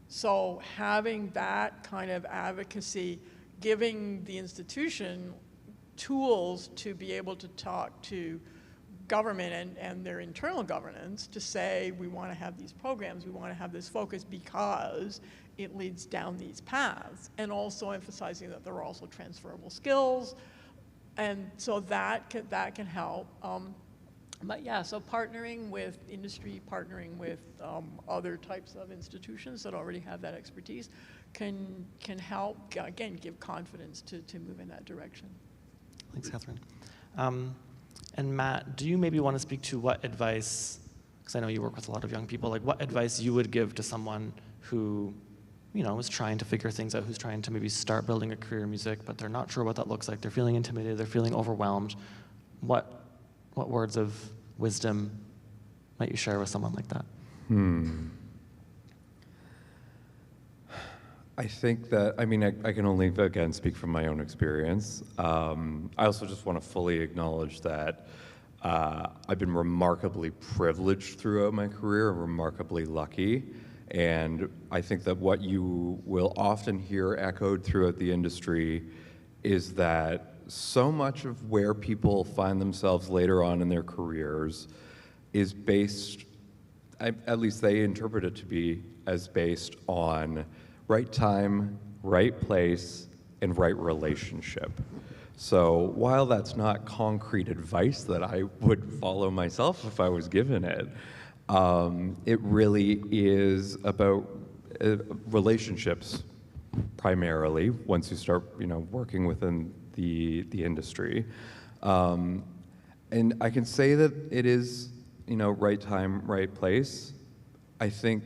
So having that kind of advocacy, giving the institution tools to be able to talk to government and their internal governance to say, we want to have these programs, we want to have this focus because it leads down these paths, and also emphasizing that there are also transferable skills, and so that can help. But yeah, so partnering with industry, partnering with other types of institutions that already have that expertise can help, again, give confidence to move in that direction. Thanks, Catherine. And Matt, do you maybe want to speak to what advice, because I know you work with a lot of young people, like what advice you would give to someone who, you know, is trying to figure things out, who's trying to maybe start building a career in music, but they're not sure what that looks like, they're feeling intimidated, they're feeling overwhelmed. What words of wisdom might you share with someone like that? I think that, I mean, I can only, again, speak from my own experience. I also just want to fully acknowledge that I've been remarkably privileged throughout my career, remarkably lucky. And I think that what you will often hear echoed throughout the industry is that so much of where people find themselves later on in their careers is based, at least they interpret it to be, as based on right time, right place, and right relationship. So while that's not concrete advice that I would follow myself if I was given it, it really is about relationships primarily once you start, you know, working within the industry. And I can say that it is, you know, right time, right place. I think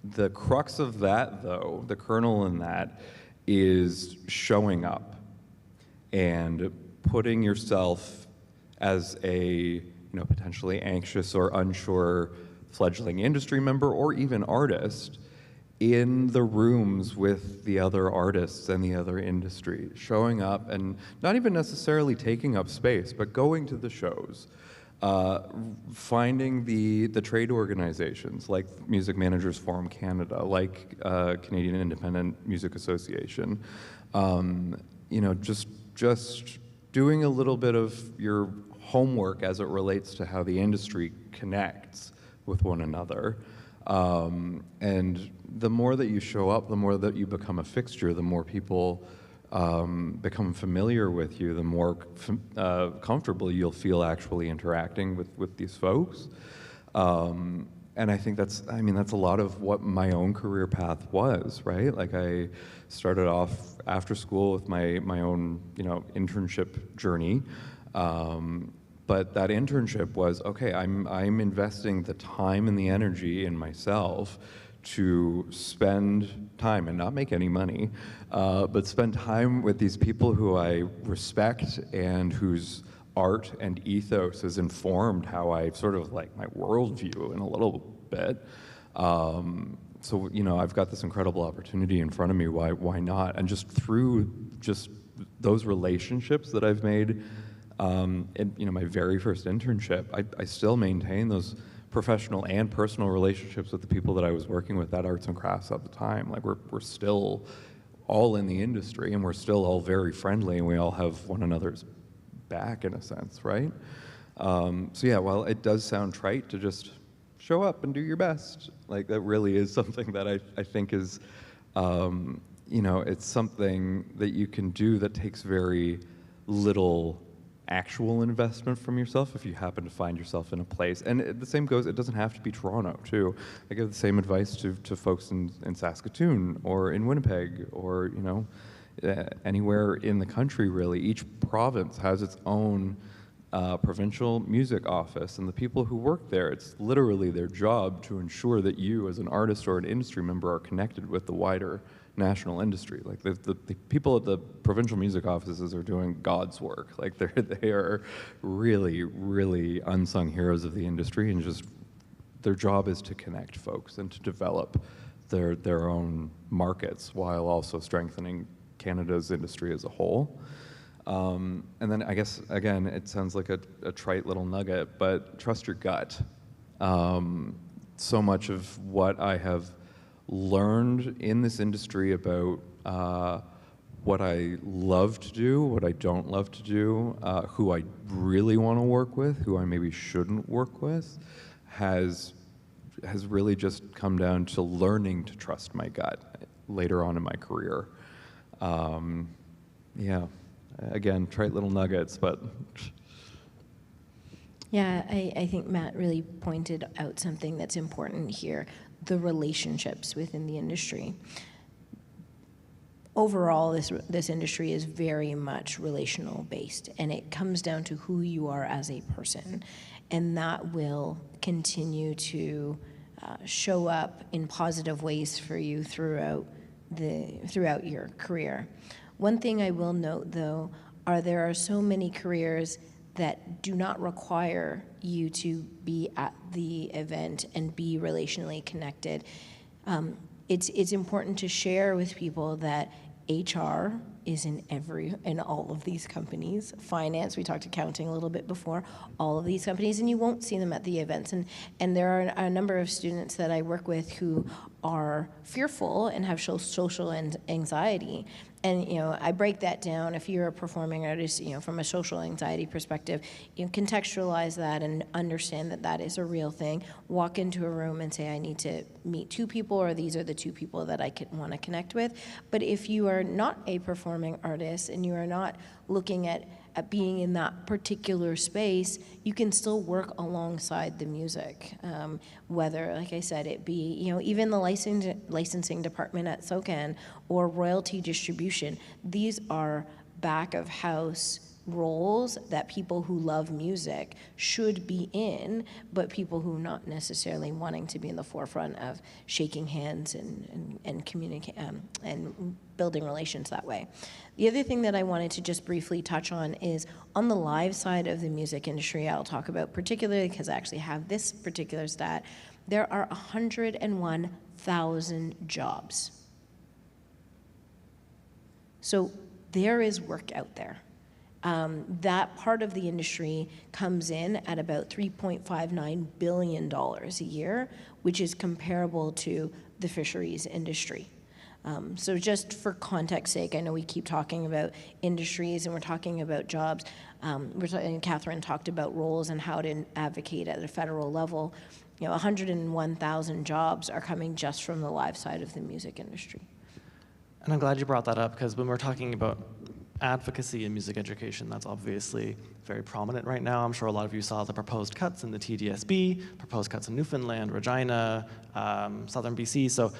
the crux of that, though, the kernel in that, is showing up and putting yourself as a, you know, potentially anxious or unsure fledgling industry member or even artist in the rooms with the other artists and the other industry, showing up and not even necessarily taking up space, but going to the shows, finding the trade organizations like Music Managers Forum Canada, like Canadian Independent Music Association, you know, just doing a little bit of your homework as it relates to how the industry connects with one another. And the more that you show up, the more that you become a fixture, the more people become familiar with you, the more comfortable you'll feel actually interacting with these folks. And I think that's a lot of what my own career path was, right? Like I started off after school with my own, you know, internship journey. But that internship was, okay, I'm investing the time and the energy in myself to spend time and not make any money, but spend time with these people who I respect and whose art and ethos has informed how I sort of like my worldview in a little bit. So, you know, I've got this incredible opportunity in front of me, why not? And just through just those relationships that I've made, in, you know, my very first internship, I still maintain those professional and personal relationships with the people that I was working with at Arts and Crafts at the time. Like we're still all in the industry and we're still all very friendly and we all have one another's back in a sense, right? So yeah, while it does sound trite to just show up and do your best, like that really is something that I think is, you know, it's something that you can do that takes very little actual investment from yourself if you happen to find yourself in a place. And the same goes, it doesn't have to be Toronto too. I give the same advice to folks in Saskatoon or in Winnipeg or, you know, anywhere in the country, really. Each province has its own provincial music office, and the people who work there, it's literally their job to ensure that you, as an artist or an industry member, are connected with the wider national industry. Like the people at the provincial music offices are doing God's work. Like they are really, really unsung heroes of the industry, and just their job is to connect folks and to develop their own markets while also strengthening Canada's industry as a whole. And then I guess, again, it sounds like a trite little nugget, but trust your gut. So much of what I have learned in this industry about what I love to do, what I don't love to do, who I really want to work with, who I maybe shouldn't work with, has really just come down to learning to trust my gut later on in my career. Yeah, again, trite little nuggets, but. Yeah, I think Matt really pointed out something that's important here, the relationships within the industry. Overall, this industry is very much relational based, and it comes down to who you are as a person, and that will continue to show up in positive ways for you throughout your career. One thing I will note, though, there are so many careers that do not require you to be at the event and be relationally connected. It's important to share with people that HR is in all of these companies. Finance, we talked accounting a little bit before, all of these companies, and you won't see them at the events. And there are a number of students that I work with who are fearful and have social anxiety. And I break that down. If you're a performing artist, from a social anxiety perspective, contextualize that and understand that that is a real thing. Walk into a room and say, I need to meet 2 people, or these are the 2 people that I want to connect with. But if you are not a performing artist and you are not looking at being in that particular space, you can still work alongside the music. Whether, like I said, it be, even the licensing department at SOCAN or royalty distribution, these are back of house roles that people who love music should be in, but people who are not necessarily wanting to be in the forefront of shaking hands and communicating and building relations that way. The other thing that I wanted to just briefly touch on is on the live side of the music industry. I'll talk about particularly because I actually have this particular stat. There are 101,000 jobs. So there is work out there. That part of the industry comes in at about $3.59 billion a year, which is comparable to the fisheries industry. So just for context sake, I know we keep talking about industries and we're talking about jobs. And Catherine talked about roles and how to advocate at a federal level. 101,000 jobs are coming just from the live side of the music industry. And I'm glad you brought that up, because when we're talking about advocacy in music education, that's obviously very prominent right now. I'm sure a lot of you saw the proposed cuts in the TDSB, proposed cuts in Newfoundland, Regina, Southern BC. So,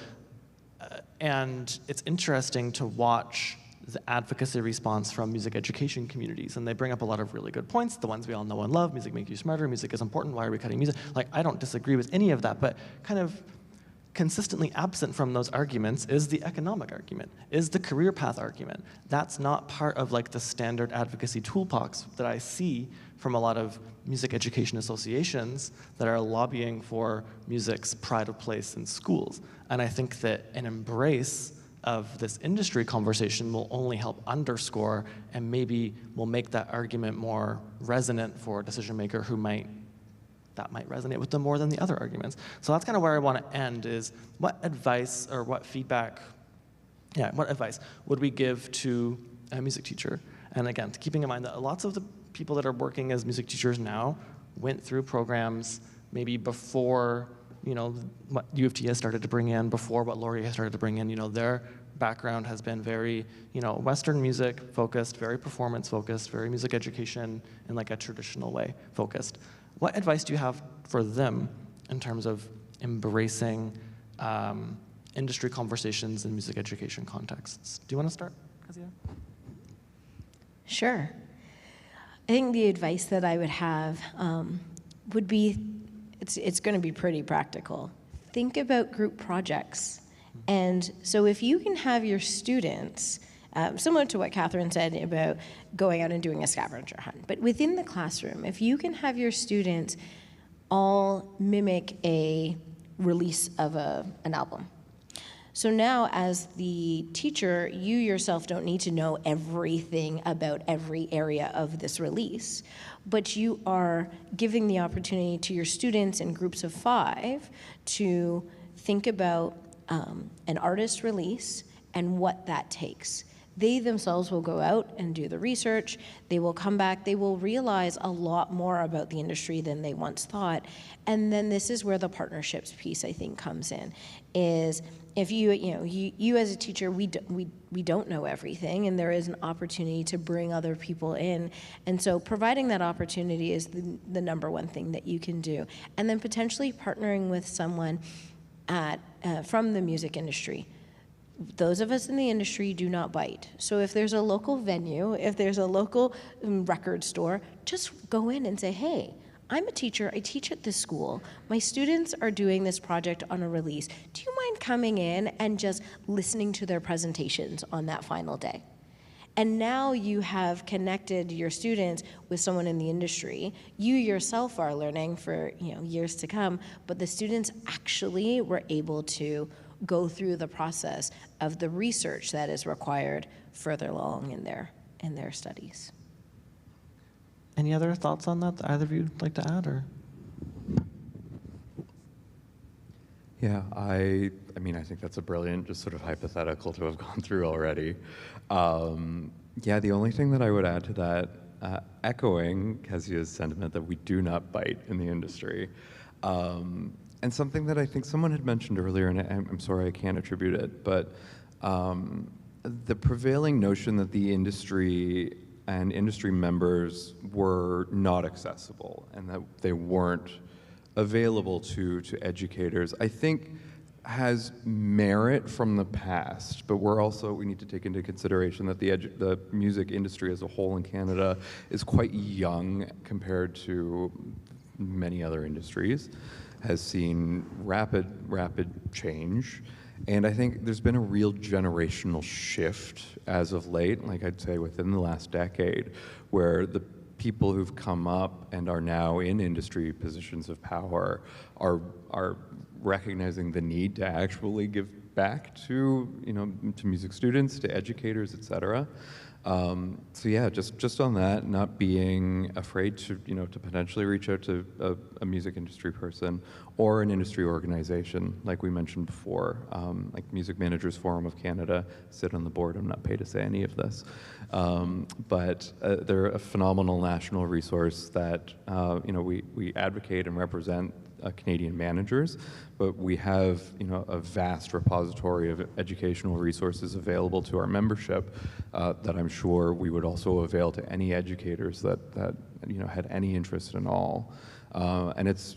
and it's interesting to watch the advocacy response from music education communities, and they bring up a lot of really good points, the ones we all know and love. Music makes you smarter, music is important, why are we cutting music? Like, I don't disagree with any of that, but kind of consistently absent from those arguments is the economic argument, is the career path argument. That's not part of like the standard advocacy toolbox that I see from a lot of music education associations that are lobbying for music's pride of place in schools. And I think that an embrace of this industry conversation will only help underscore and maybe will make that argument more resonant for a decision maker who that might resonate with them more than the other arguments. So that's kind of where I want to end, is what advice or what feedback, what advice would we give to a music teacher? And again, keeping in mind that lots of the people that are working as music teachers now went through programs maybe before, what U of T has started to bring in, before what Laurier has started to bring in. Their background has been very, Western music focused, very performance focused, very music education in like a traditional way focused. What advice do you have for them in terms of embracing industry conversations in music education contexts? Do you want to start? Kezia? Sure. I think the advice that I would have would be, it's going to be pretty practical. Think about group projects. And so if you can have your students, similar to what Catherine said about going out and doing a scavenger hunt, but within the classroom, if you can have your students all mimic a release of an album. So now as the teacher, you yourself don't need to know everything about every area of this release, but you are giving the opportunity to your students in groups of 5 to think about an artist release and what that takes. They themselves will go out and do the research. They will come back. They will realize a lot more about the industry than they once thought. And then this is where the partnerships piece, I think, comes in, is if you as a teacher, we don't know everything, and there is an opportunity to bring other people in. And so providing that opportunity is the number one thing that you can do. And then potentially partnering with someone from the music industry. Those of us in the industry do not bite. So if there's a local venue, if there's a local record store, just go in and say, hey, I'm a teacher, I teach at this school. My students are doing this project on a release. Do you mind coming in and just listening to their presentations on that final day? And now you have connected your students with someone in the industry. You yourself are learning for years to come, but the students actually were able to go through the process of the research that is required further along in their studies. Any other thoughts on that either of you would like to add? Or? Yeah, I mean, I think that's a brilliant, just sort of hypothetical to have gone through already. Yeah, the only thing that I would add to that, echoing Kezia's sentiment that we do not bite in the industry, and something that I think someone had mentioned earlier, and I'm sorry I can't attribute it, but the prevailing notion that the industry and industry members were not accessible and that they weren't available to educators, I think has merit from the past, but we need to take into consideration that the music industry as a whole in Canada is quite young compared to many other industries, has seen rapid change. And I think there's been a real generational shift as of late, like I'd say within the last decade, where the people who've come up and are now in industry positions of power are recognizing the need to actually give back to to music students, to educators, et cetera. So yeah, just on that, not being afraid to to potentially reach out to a music industry person or an industry organization, like we mentioned before, like Music Managers Forum of Canada. Sit on the board. I'm not paid to say any of this, but they're a phenomenal national resource that we advocate and represent Canadian managers, but we have a vast repository of educational resources available to our membership that I'm sure we would also avail to any educators that had any interest in all. And it's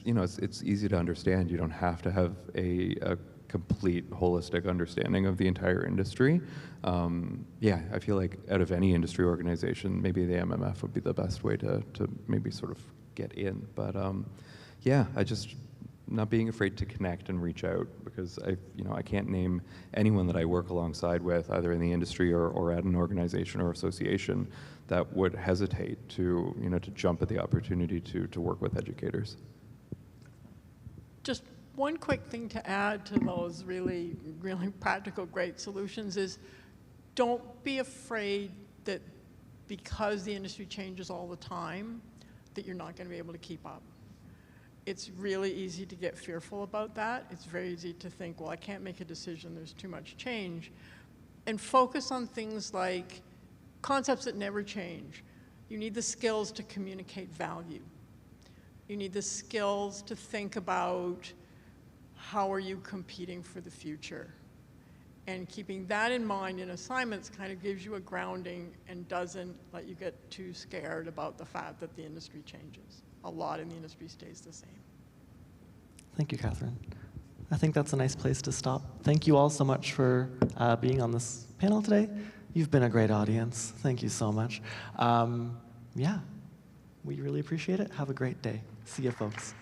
easy to understand. You don't have to have a complete holistic understanding of the entire industry. Yeah, I feel like out of any industry organization, maybe the MMF would be the best way to maybe sort of get in. But yeah, not being afraid to connect and reach out, because I can't name anyone that I work alongside with, either in the industry or at an organization or association, that would hesitate to to jump at the opportunity to work with educators. Just one quick thing to add to those really practical, great solutions is, don't be afraid that because the industry changes all the time, that you're not going to be able to keep up. It's really easy to get fearful about that. It's very easy to think, well, I can't make a decision, there's too much change. And focus on things like concepts that never change. You need the skills to communicate value. You need the skills to think about how are you competing for the future. And keeping that in mind in assignments kind of gives you a grounding and doesn't let you get too scared about the fact that the industry changes. A lot in the industry stays the same. Thank you, Catherine. I think that's a nice place to stop. Thank you all so much for being on this panel today. You've been a great audience. Thank you so much. Yeah, we really appreciate it. Have a great day. See you, folks.